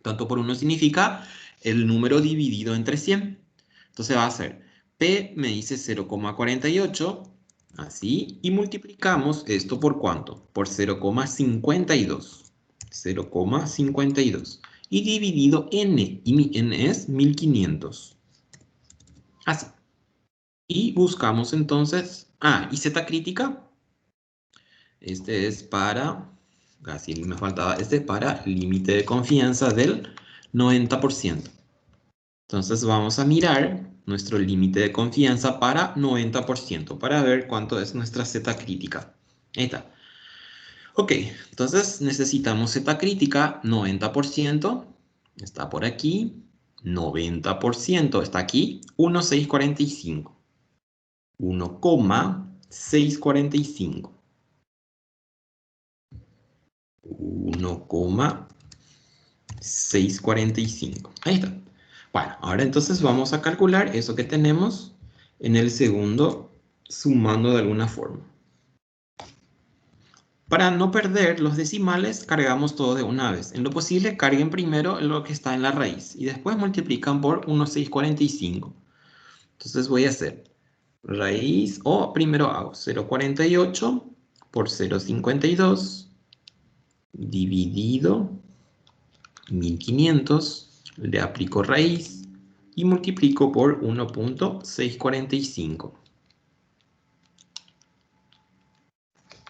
Tanto por uno significa el número dividido entre 100. Entonces va a ser P me dice 0,48. Así, y multiplicamos esto por ¿cuánto? Por 0,52. 0,52. Y dividido n, y mi n es 1500. Así. Y buscamos entonces, y Z crítica. Este es para, casi me faltaba, este para límite de confianza del 90%. Entonces vamos a mirar nuestro límite de confianza para 90% para ver cuánto es nuestra Z crítica. Ahí está. Ok, entonces necesitamos Z crítica 90%. Está por aquí. 90% está aquí. 1,645. 1,645. 1,645. Ahí está. Bueno, ahora entonces vamos a calcular eso que tenemos en el segundo, sumando de alguna forma. Para no perder los decimales, cargamos todo de una vez. En lo posible, carguen primero lo que está en la raíz y después multiplican por 1,645. Entonces voy a hacer raíz, o primero hago 0,48 por 0,52 dividido 1500. Le aplico raíz y multiplico por 1,645.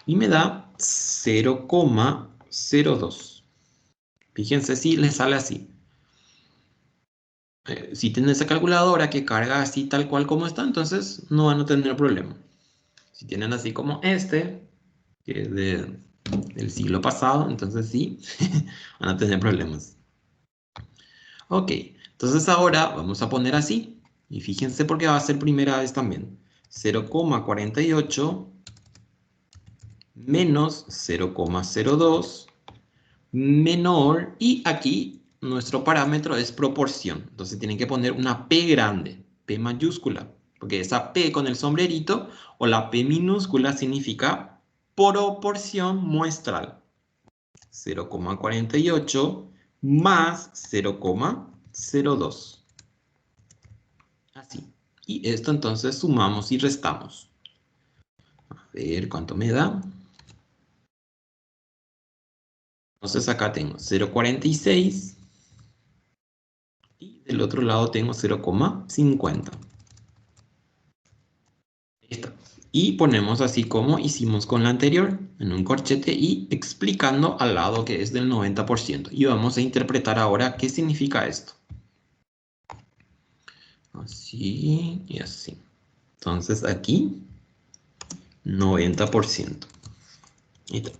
Y me da 0,02. Fíjense si les sale así. Si tienen esa calculadora que carga así tal cual como está, entonces no van a tener problema. Si tienen así como este, que es del siglo pasado, entonces sí, van a tener problemas. Ok, entonces ahora vamos a poner así. Y fíjense porque va a ser primera vez también. 0,48 menos 0,02 menor, y aquí nuestro parámetro es proporción. Entonces tienen que poner una P grande, P mayúscula, porque esa P con el sombrerito o la P minúscula significa proporción muestral. 0,48 más 0,02. Así. Y esto entonces sumamos y restamos. A ver cuánto me da. Entonces acá tengo 0,46 y del otro lado tengo 0,50. Ahí está. Y ponemos así como hicimos con la anterior, en un corchete y explicando al lado que es del 90%. Y vamos a interpretar ahora qué significa esto. Así y así. Entonces aquí, 90%. Ahí está.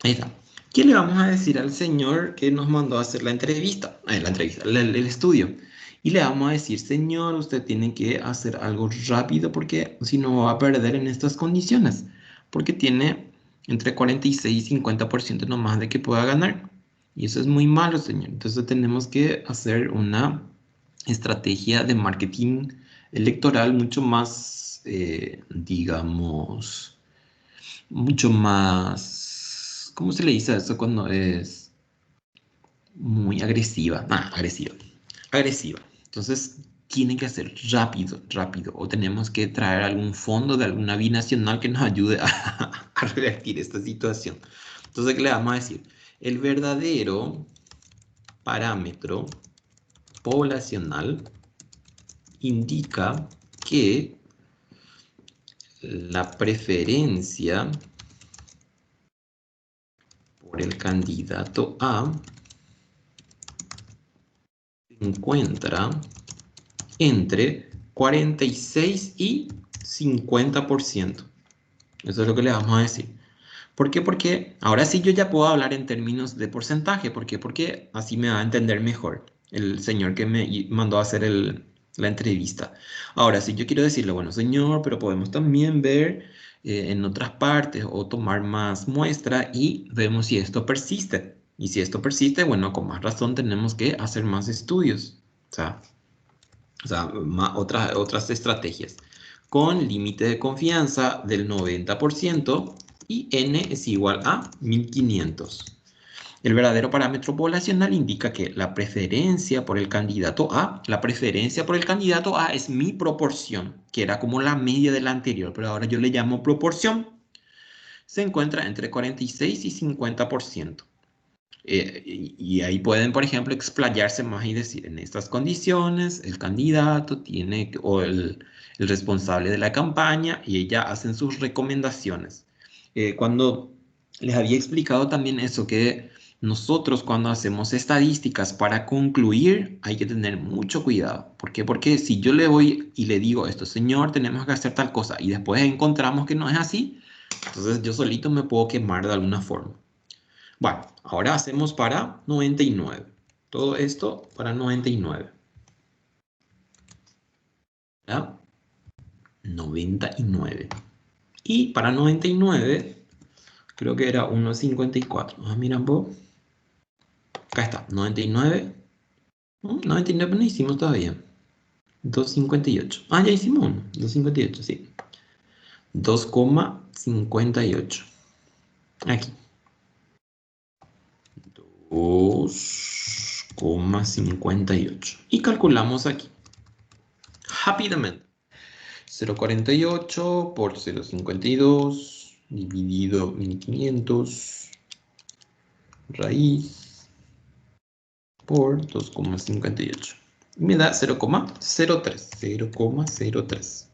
Ahí está. ¿Qué le vamos a decir al señor que nos mandó a hacer el estudio? Y le vamos a decir, señor, usted tiene que hacer algo rápido porque si no va a perder en estas condiciones. Porque tiene entre 46 y 50% nomás de que pueda ganar. Y eso es muy malo, señor. Entonces tenemos que hacer una estrategia de marketing electoral mucho más, digamos, mucho más, ¿cómo se le dice a eso cuando es muy agresiva? Agresiva. Agresiva. Entonces, tiene que ser rápido, rápido. O tenemos que traer algún fondo de alguna binacional que nos ayude a revertir esta situación. Entonces, ¿qué le vamos a decir? El verdadero parámetro poblacional indica que la preferencia por el candidato A se encuentra entre 46 y 50%. Eso es lo que le vamos a decir. ¿Por qué? Porque ahora sí yo ya puedo hablar en términos de porcentaje. ¿Por qué? Porque así me va a entender mejor el señor que me mandó a hacer la entrevista. Ahora, si yo quiero decirle, bueno, señor, pero podemos también ver en otras partes o tomar más muestra y vemos si esto persiste. Y si esto persiste, bueno, con más razón tenemos que hacer más estudios. O sea, otras estrategias. Con límite de confianza del 90% y n es igual a 1500. El verdadero parámetro poblacional indica que la preferencia por el candidato A es mi proporción, que era como la media de la anterior, pero ahora yo le llamo proporción. Se encuentra entre 46 y 50%. Y ahí pueden, por ejemplo, explayarse más y decir, en estas condiciones, el candidato tiene, o el responsable de la campaña, y ella hacen sus recomendaciones. Cuando les había explicado también eso, que nosotros cuando hacemos estadísticas para concluir, hay que tener mucho cuidado. ¿Por qué? Porque si yo le voy y le digo esto, señor, tenemos que hacer tal cosa, y después encontramos que no es así, entonces yo solito me puedo quemar de alguna forma. Bueno, ahora hacemos para 99. Todo esto para 99. ¿Ya? 99. Y para 99, creo que era 1,54. Mira vos. Acá está, 99. 99 no hicimos todavía. 2,58. Ya hicimos uno. 2,58, sí. 2,58. Aquí. 2,58. Y calculamos aquí. Rápidamente. 0,48 por 0,52 dividido 1500 raíz por 2,58. Me da 0,03. 0,03.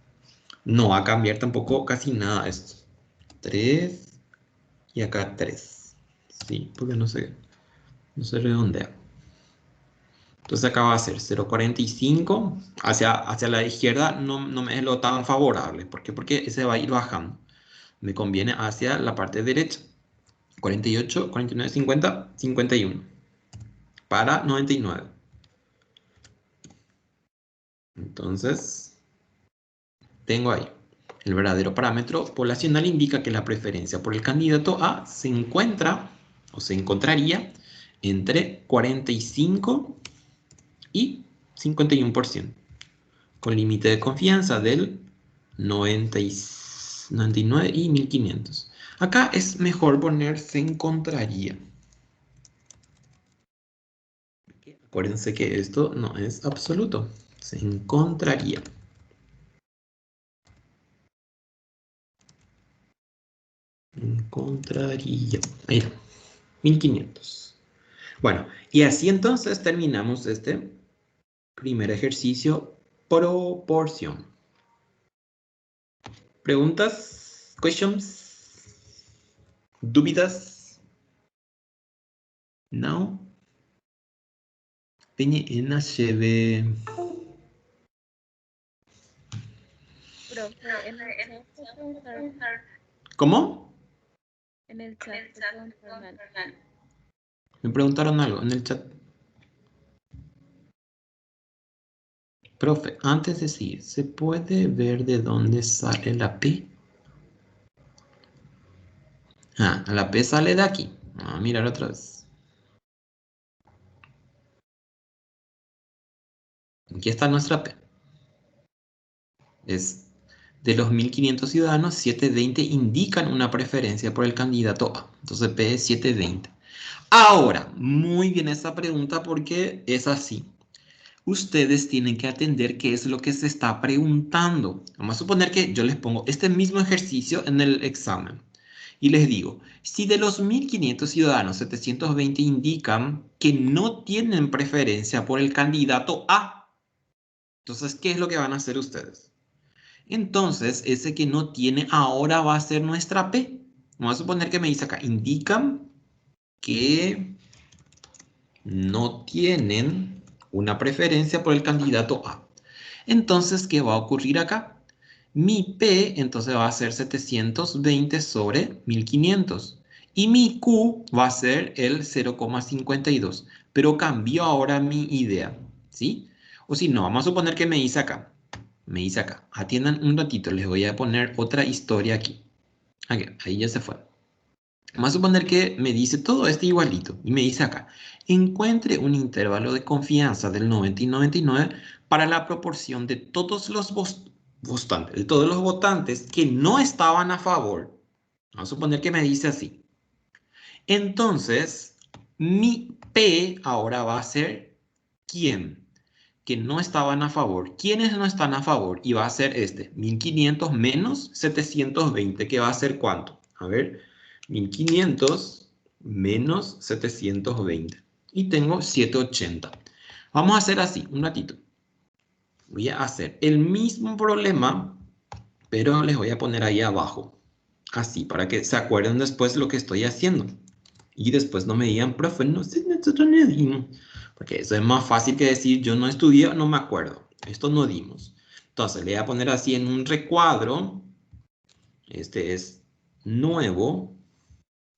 No va a cambiar tampoco casi nada esto. 3 y acá 3. Sí, porque no se redondea. Entonces acá va a ser 0,45. Hacia la izquierda no me es lo tan favorable. ¿Por qué? Porque se va a ir bajando. Me conviene hacia la parte derecha. 48, 49, 50, 51. Para 99. Entonces, tengo ahí. El verdadero parámetro poblacional indica que la preferencia por el candidato A se encuentra o se encontraría entre 45 y 51%, con límite de confianza del 99 y 1500. Acá es mejor poner se encontraría. Acuérdense que esto no es absoluto. Se encontraría. Encontraría. Ahí está. 1500. Bueno, y así entonces terminamos este primer ejercicio, proporción. ¿Preguntas? ¿Questions? ¿Dúvidas? ¿No? PNHB. Profe, en el chat te preguntaron, ¿Cómo? en el chat te preguntaron algo. Me preguntaron algo en el chat. Profe, antes de seguir, ¿se puede ver de dónde sale la P? Ah, la P sale de aquí. Vamos a mirar otra vez. Aquí está nuestra P. Es de los 1500 ciudadanos, 720 indican una preferencia por el candidato A. Entonces P es 720. Ahora, muy bien esta pregunta porque es así. Ustedes tienen que atender qué es lo que se está preguntando. Vamos a suponer que yo les pongo este mismo ejercicio en el examen. Y les digo, si de los 1500 ciudadanos, 720 indican que no tienen preferencia por el candidato A, entonces, ¿qué es lo que van a hacer ustedes? Entonces, ese que no tiene ahora va a ser nuestra P. Vamos a suponer que me dice acá, indican que no tienen una preferencia por el candidato A. Entonces, ¿qué va a ocurrir acá? Mi P entonces va a ser 720 sobre 1500. Y mi Q va a ser el 0,52. Pero cambió ahora mi idea. ¿Sí? O si no, vamos a suponer que me dice acá. Me dice acá. Atiendan un ratito. Les voy a poner otra historia aquí. Ok, ahí ya se fue. Vamos a suponer que me dice todo esto igualito. Y me dice acá. Encuentre un intervalo de confianza del 90 y 99 para la proporción de todos los votantes que no estaban a favor. Vamos a suponer que me dice así. Entonces, mi P ahora va a ser ¿quién? Que no estaban a favor. ¿Quiénes no están a favor? Y va a ser este, 1500 menos 720, que va a ser ¿cuánto? A ver, 1500 menos 720. Y tengo 780. Vamos a hacer así, un ratito. Voy a hacer el mismo problema, pero les voy a poner ahí abajo. Así, para que se acuerden después lo que estoy haciendo. Y después no me digan, profe, no sé, nosotros no dimos. Porque eso es más fácil que decir, yo no estudié, no me acuerdo. Esto no dimos. Entonces, le voy a poner así en un recuadro. Este es nuevo.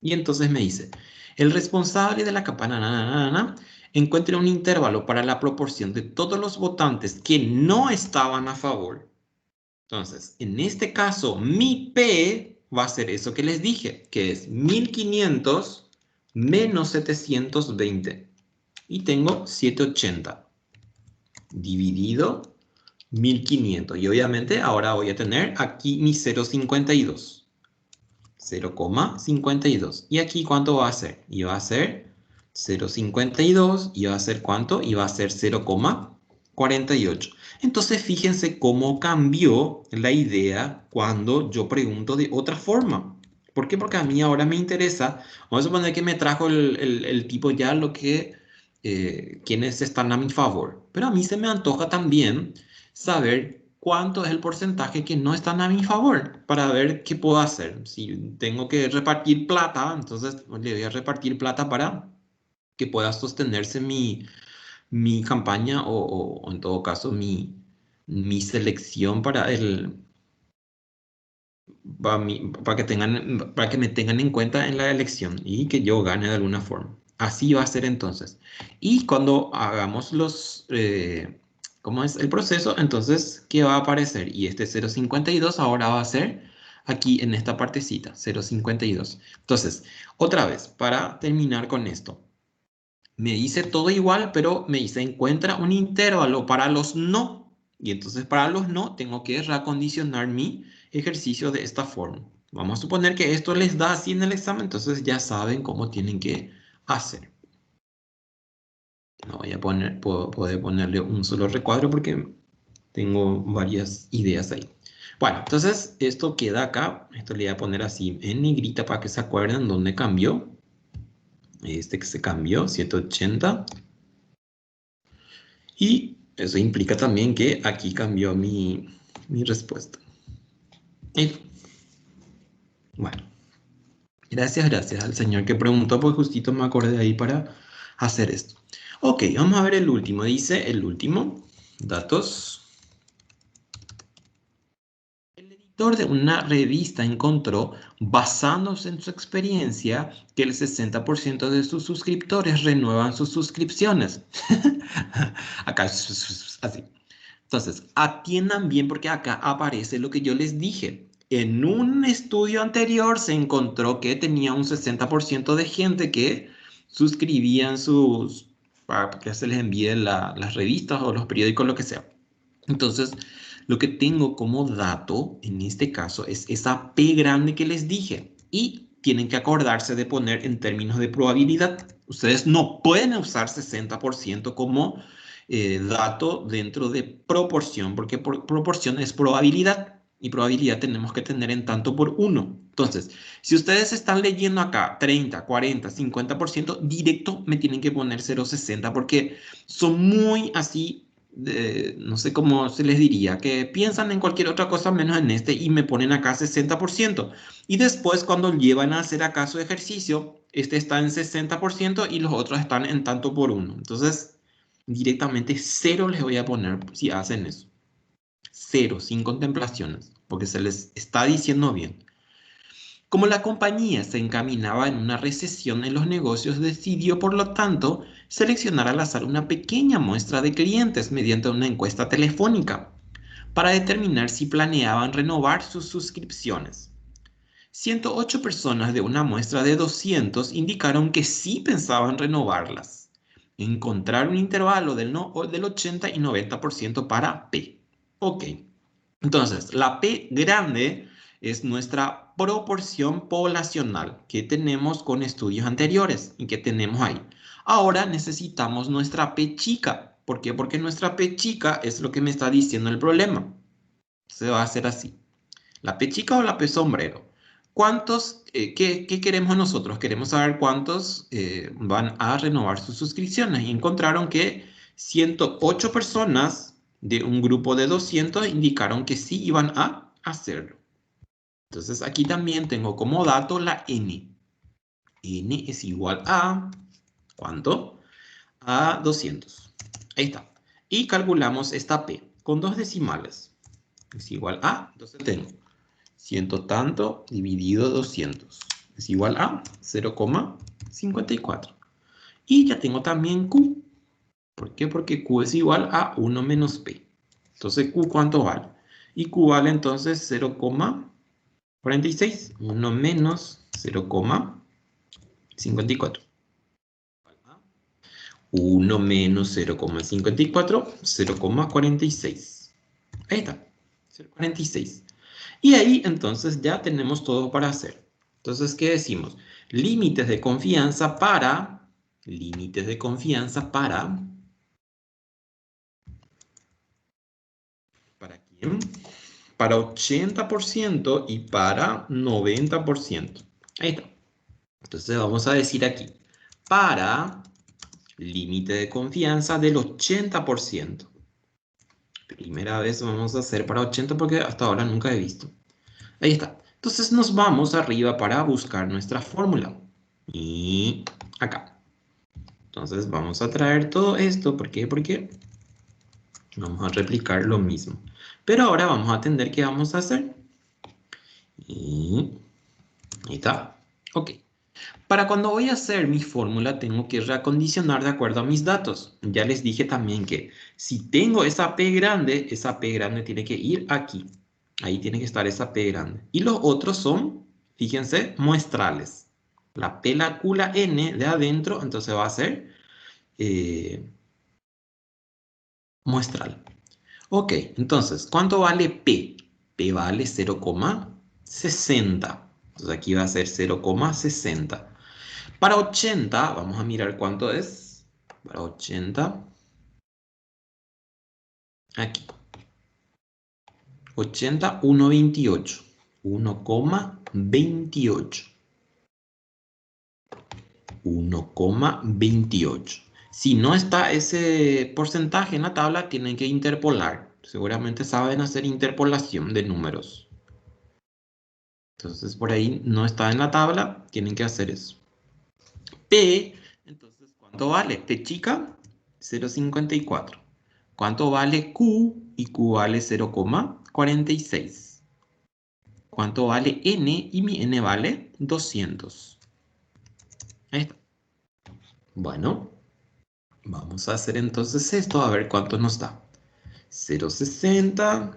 Y entonces me dice, el responsable de la campana encuentra un intervalo para la proporción de todos los votantes que no estaban a favor. Entonces, en este caso, mi P va a ser eso que les dije, que es 1500 menos 720. Y tengo 780 dividido 1500. Y obviamente ahora voy a tener aquí mi 0,52. 0,52. ¿Y aquí cuánto va a ser? Y va a ser 0,52. ¿Y va a ser cuánto? Y va a ser 0,48. Entonces fíjense cómo cambió la idea cuando yo pregunto de otra forma. ¿Por qué? Porque a mí ahora me interesa. Vamos a suponer que me trajo el tipo ya lo que quienes están a mi favor. Pero a mí se me antoja también saber cuánto es el porcentaje que no están a mi favor para ver qué puedo hacer. Si tengo que repartir plata, entonces le voy a repartir plata para que pueda sostenerse mi campaña o en todo caso mi selección para que para que me tengan en cuenta en la elección y que yo gane de alguna forma. Así va a ser entonces. Y cuando hagamos ¿Cómo es el proceso? Entonces, ¿qué va a aparecer? Y este 0,52 ahora va a ser aquí en esta partecita, 0,52. Entonces, otra vez, para terminar con esto. Me dice todo igual, pero me dice encuentra un intervalo para los no. Y entonces para los no tengo que reacondicionar mi ejercicio de esta forma. Vamos a suponer que esto les da así en el examen, entonces ya saben cómo tienen que hacer. No voy a poner, poder ponerle un solo recuadro porque tengo varias ideas ahí. Bueno, entonces esto queda acá. Esto le voy a poner así en negrita para que se acuerden dónde cambió. Este que se cambió, 180. Y eso implica también que aquí cambió mi respuesta. Y, bueno, gracias al señor que preguntó, pues justito me acordé ahí para hacer esto. Ok, vamos a ver el último. Dice el último, datos. El editor de una revista encontró, basándose en su experiencia, que el 60% de sus suscriptores renuevan sus suscripciones. Acá, así. Entonces, atiendan bien porque acá aparece lo que yo les dije. En un estudio anterior se encontró que tenía un 60% de gente que suscribían para que se les envíe las revistas o los periódicos, lo que sea. Entonces, lo que tengo como dato en este caso es esa P grande que les dije. Y tienen que acordarse de poner en términos de probabilidad. Ustedes no pueden usar 60% como dato dentro de proporción, porque proporción es probabilidad. Y probabilidad tenemos que tener en tanto por 1. Entonces, si ustedes están leyendo acá 30, 40, 50%, directo me tienen que poner 0,60 porque son muy así, no sé cómo se les diría, que piensan en cualquier otra cosa menos en este y me ponen acá 60%. Y después cuando llevan a hacer acá su ejercicio, este está en 60% y los otros están en tanto por 1. Entonces, directamente 0 les voy a poner si hacen eso. 0, sin contemplaciones, porque se les está diciendo bien. Como la compañía se encaminaba en una recesión en los negocios, decidió, por lo tanto, seleccionar al azar una pequeña muestra de clientes mediante una encuesta telefónica para determinar si planeaban renovar sus suscripciones. 108 personas de una muestra de 200 indicaron que sí pensaban renovarlas. Encontrar un intervalo del 80 y 90% para P. Ok. Entonces, la P grande es nuestra proporción poblacional que tenemos con estudios anteriores y que tenemos ahí. Ahora necesitamos nuestra P chica. ¿Por qué? Porque nuestra P chica es lo que me está diciendo el problema. Se va a hacer así. ¿La P chica o la P sombrero? ¿Cuántos, qué queremos nosotros? Queremos saber cuántos van a renovar sus suscripciones. Y encontraron que 108 personas de un grupo de 200 indicaron que sí iban a hacerlo. Entonces aquí también tengo como dato la N. N es igual a, ¿cuánto? A 200. Ahí está. Y calculamos esta P con dos decimales. Es igual a, entonces tengo 100 tanto dividido 200. Es igual a 0,54. Y ya tengo también Q. ¿Por qué? Porque Q es igual a 1 menos P. Entonces, Q, ¿cuánto vale? Y Q vale entonces 0,46. 1 menos 0,54. 1 menos 0,54, 0,46. Ahí está, 0,46. Y ahí entonces ya tenemos todo para hacer. Entonces, ¿qué decimos? Límites de confianza para... Límites de confianza para... ¿Para quién? Para 80% y para 90%. Ahí está. Entonces vamos a decir aquí, para límite de confianza del 80%. Primera vez vamos a hacer para 80 porque hasta ahora nunca he visto. Ahí está. Entonces nos vamos arriba para buscar nuestra fórmula. Y acá. Entonces vamos a traer todo esto. ¿Por qué? Porque vamos a replicar lo mismo. Pero ahora vamos a entender qué vamos a hacer. Y ahí está. Ok. Para cuando voy a hacer mi fórmula, tengo que reacondicionar de acuerdo a mis datos. Ya les dije también que si tengo esa P grande tiene que ir aquí. Ahí tiene que estar esa P grande. Y los otros son, fíjense, muestrales. La P, la Q, la N de adentro, entonces va a ser muestral. Ok, entonces, ¿cuánto vale P? P vale 0,60. Entonces aquí va a ser 0,60. Para 80, vamos a mirar cuánto es. Para 80, aquí. 80, 1,28. 1,28. 1,28. Si no está ese porcentaje en la tabla, tienen que interpolar. Seguramente saben hacer interpolación de números. Entonces, por ahí no está en la tabla, tienen que hacer eso. P, entonces, ¿cuánto vale? P chica, 0,54. ¿Cuánto vale Q? Y Q vale 0,46. ¿Cuánto vale N? Y mi N vale 200. Ahí está. Bueno, vamos a hacer entonces esto, a ver cuánto nos da. 0,60,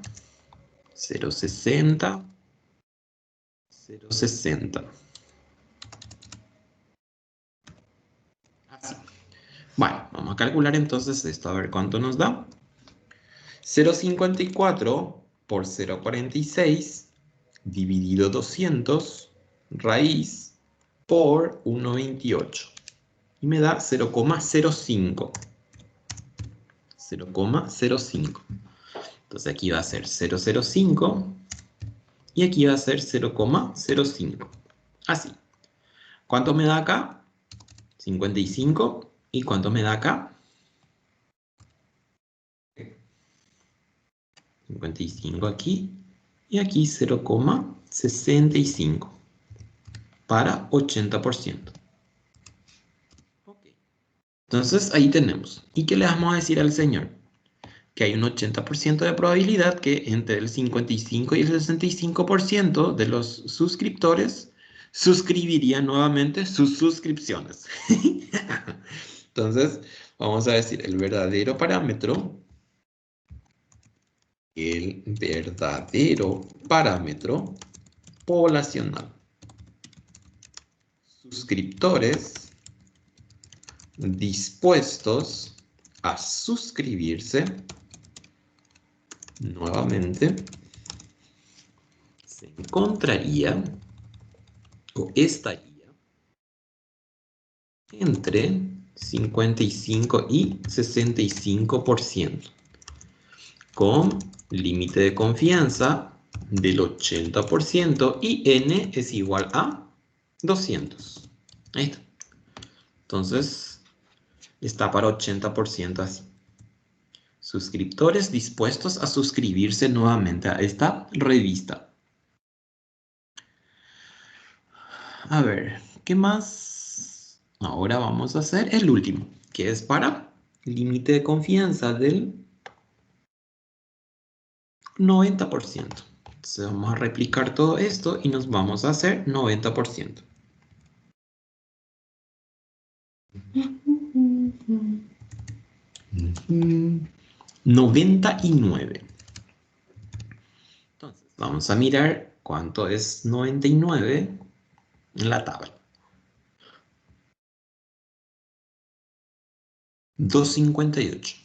0,60, 0,60. Así. Bueno, vamos a calcular entonces esto, a ver cuánto nos da. 0,54 por 0,46 dividido 200 raíz por 1,28. Y me da 0,05. 0,05. Entonces aquí va a ser 0,05 y aquí va a ser 0,05. Así. ¿Cuánto me da acá? 55. ¿Y cuánto me da acá? 55 aquí y aquí 0,65 para 80%. Okay. Entonces ahí tenemos. ¿Y qué le vamos a decir al señor? Que hay un 80% de probabilidad que entre el 55 y el 65% de los suscriptores suscribirían nuevamente sus suscripciones. Entonces, vamos a decir el verdadero parámetro poblacional. Suscriptores dispuestos a suscribirse nuevamente se encontraría o estaría entre 55 y 65%, con límite de confianza del 80% y n es igual a 200. Ahí está. Entonces, está para 80% así. Suscriptores dispuestos a suscribirse nuevamente a esta revista. A ver, ¿qué más? Ahora vamos a hacer el último, que es para límite de confianza del 90%. Entonces vamos a replicar todo esto y nos vamos a hacer 90%. 99. Entonces, vamos a mirar cuánto es 99 en la tabla. 2,58.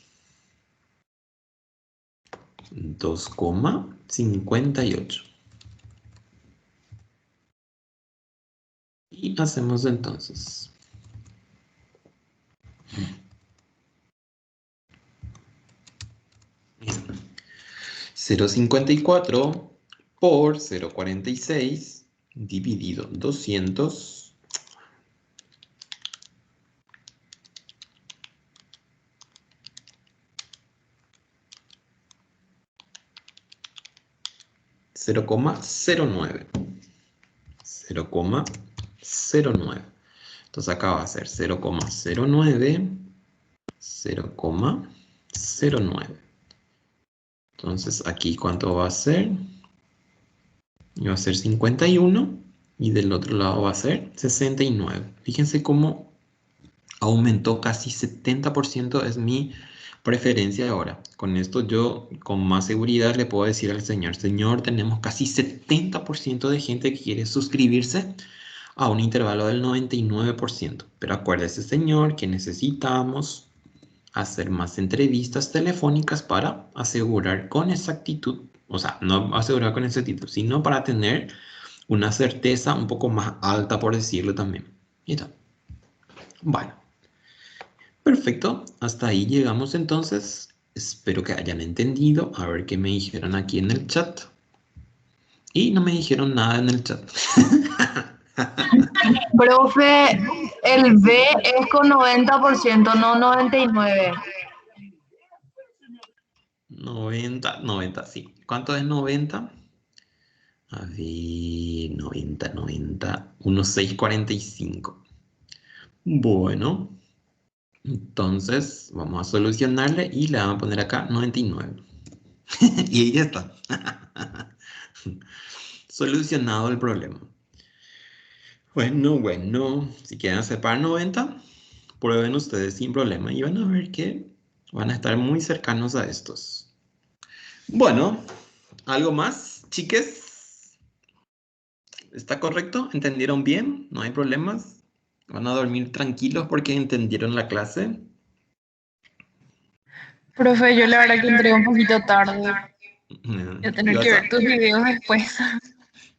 2,58. Y hacemos entonces 0,54 por 0,46 dividido 200 0,09. 0,09. Entonces acá va a ser 0,09, 0,09. Entonces aquí ¿cuánto va a ser? Va a ser 51 Y del otro lado va a ser 69. Fíjense cómo aumentó casi 70%, es mi preferencia ahora. Con esto yo con más seguridad le puedo decir al señor, señor, tenemos casi 70% de gente que quiere suscribirse a un intervalo del 99%. Pero acuérdese, señor, que necesitamos hacer más entrevistas telefónicas para asegurar con exactitud, o sea, no asegurar con exactitud, sino para tener una certeza un poco más alta, por decirlo también. Y tal. Bueno, perfecto. Hasta ahí llegamos entonces. Espero que hayan entendido. A ver qué me dijeron aquí en el chat. Y no me dijeron nada en el chat. Profe, el B es con 90%, no 99. 90, sí. ¿Cuánto es 90? A ver, 90, 1645. Bueno, entonces vamos a solucionarle y le vamos a poner acá 99. Y ahí ya está. Solucionado el problema. Bueno, si quieren hacer para 90, prueben ustedes sin problema y van a ver que van a estar muy cercanos a estos. Bueno, ¿algo más, chiques? ¿Está correcto? ¿Entendieron bien? ¿No hay problemas? ¿Van a dormir tranquilos porque entendieron la clase? Profe, yo la verdad que entré un poquito tarde. Voy a ¿Y tener que ver tus videos después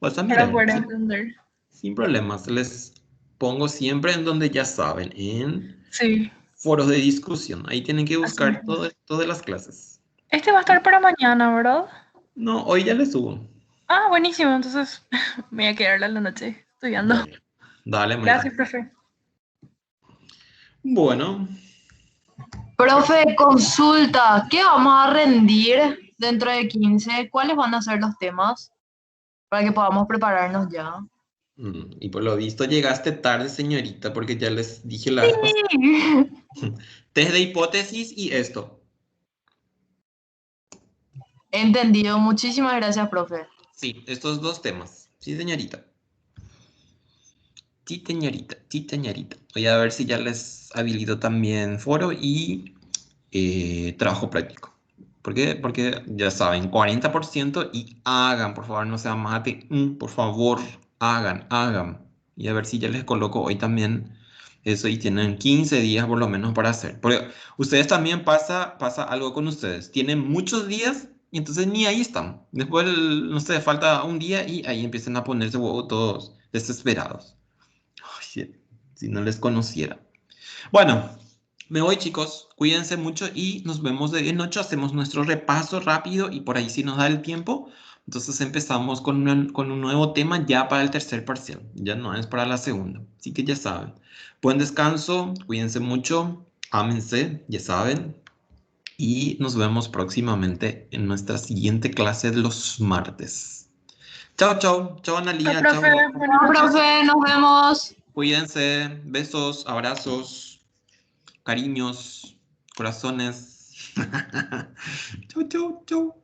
vas a para mirar? poder Sí, entender. sin problemas. Les pongo siempre en donde ya saben, en Sí, foros de discusión. Ahí tienen que así buscar mismo. todas las clases. Este va a estar para mañana, ¿verdad? No, hoy ya les subo. Ah, buenísimo. Entonces me voy a quedar a la noche estudiando. Bueno, dale, muy Gracias, bien. profe. Bueno, Profe, consulta, ¿qué vamos a rendir dentro de 15? ¿Cuáles van a ser los temas para que podamos prepararnos ya? y por lo visto llegaste tarde, señorita, porque ya les dije la vez pasada. Sí. Test de hipótesis y esto. Entendido. Muchísimas gracias, profe. Sí, estos dos temas. Sí, señorita. Sí, señorita. Sí, señorita. Voy a ver si ya les habilito también foro y trabajo práctico. ¿Por qué? Porque ya saben, 40% y hagan, por favor, no sean más de por favor, hagan. Y a ver si ya les coloco hoy también eso y tienen 15 días por lo menos para hacer. Porque ustedes también pasa algo con ustedes. Tienen muchos días y entonces ni ahí están. Después, no sé, falta un día y ahí empiezan a ponerse huevo todos desesperados. Ay, si no les conociera. Bueno, me voy chicos, cuídense mucho y nos vemos de noche, hacemos nuestro repaso rápido y por ahí si nos da el tiempo, entonces empezamos con un nuevo tema ya para el tercer parcial, ya no es para la segunda, así que ya saben. Buen descanso, cuídense mucho, ámense, ya saben, y nos vemos próximamente en nuestra siguiente clase de los martes. Chao, chao, chao Chao, Analia, chao profe. Glauco. Buenas noches. Profe, nos vemos. Cuídense, besos, abrazos. Cariños, corazones. Chau, chau, chau.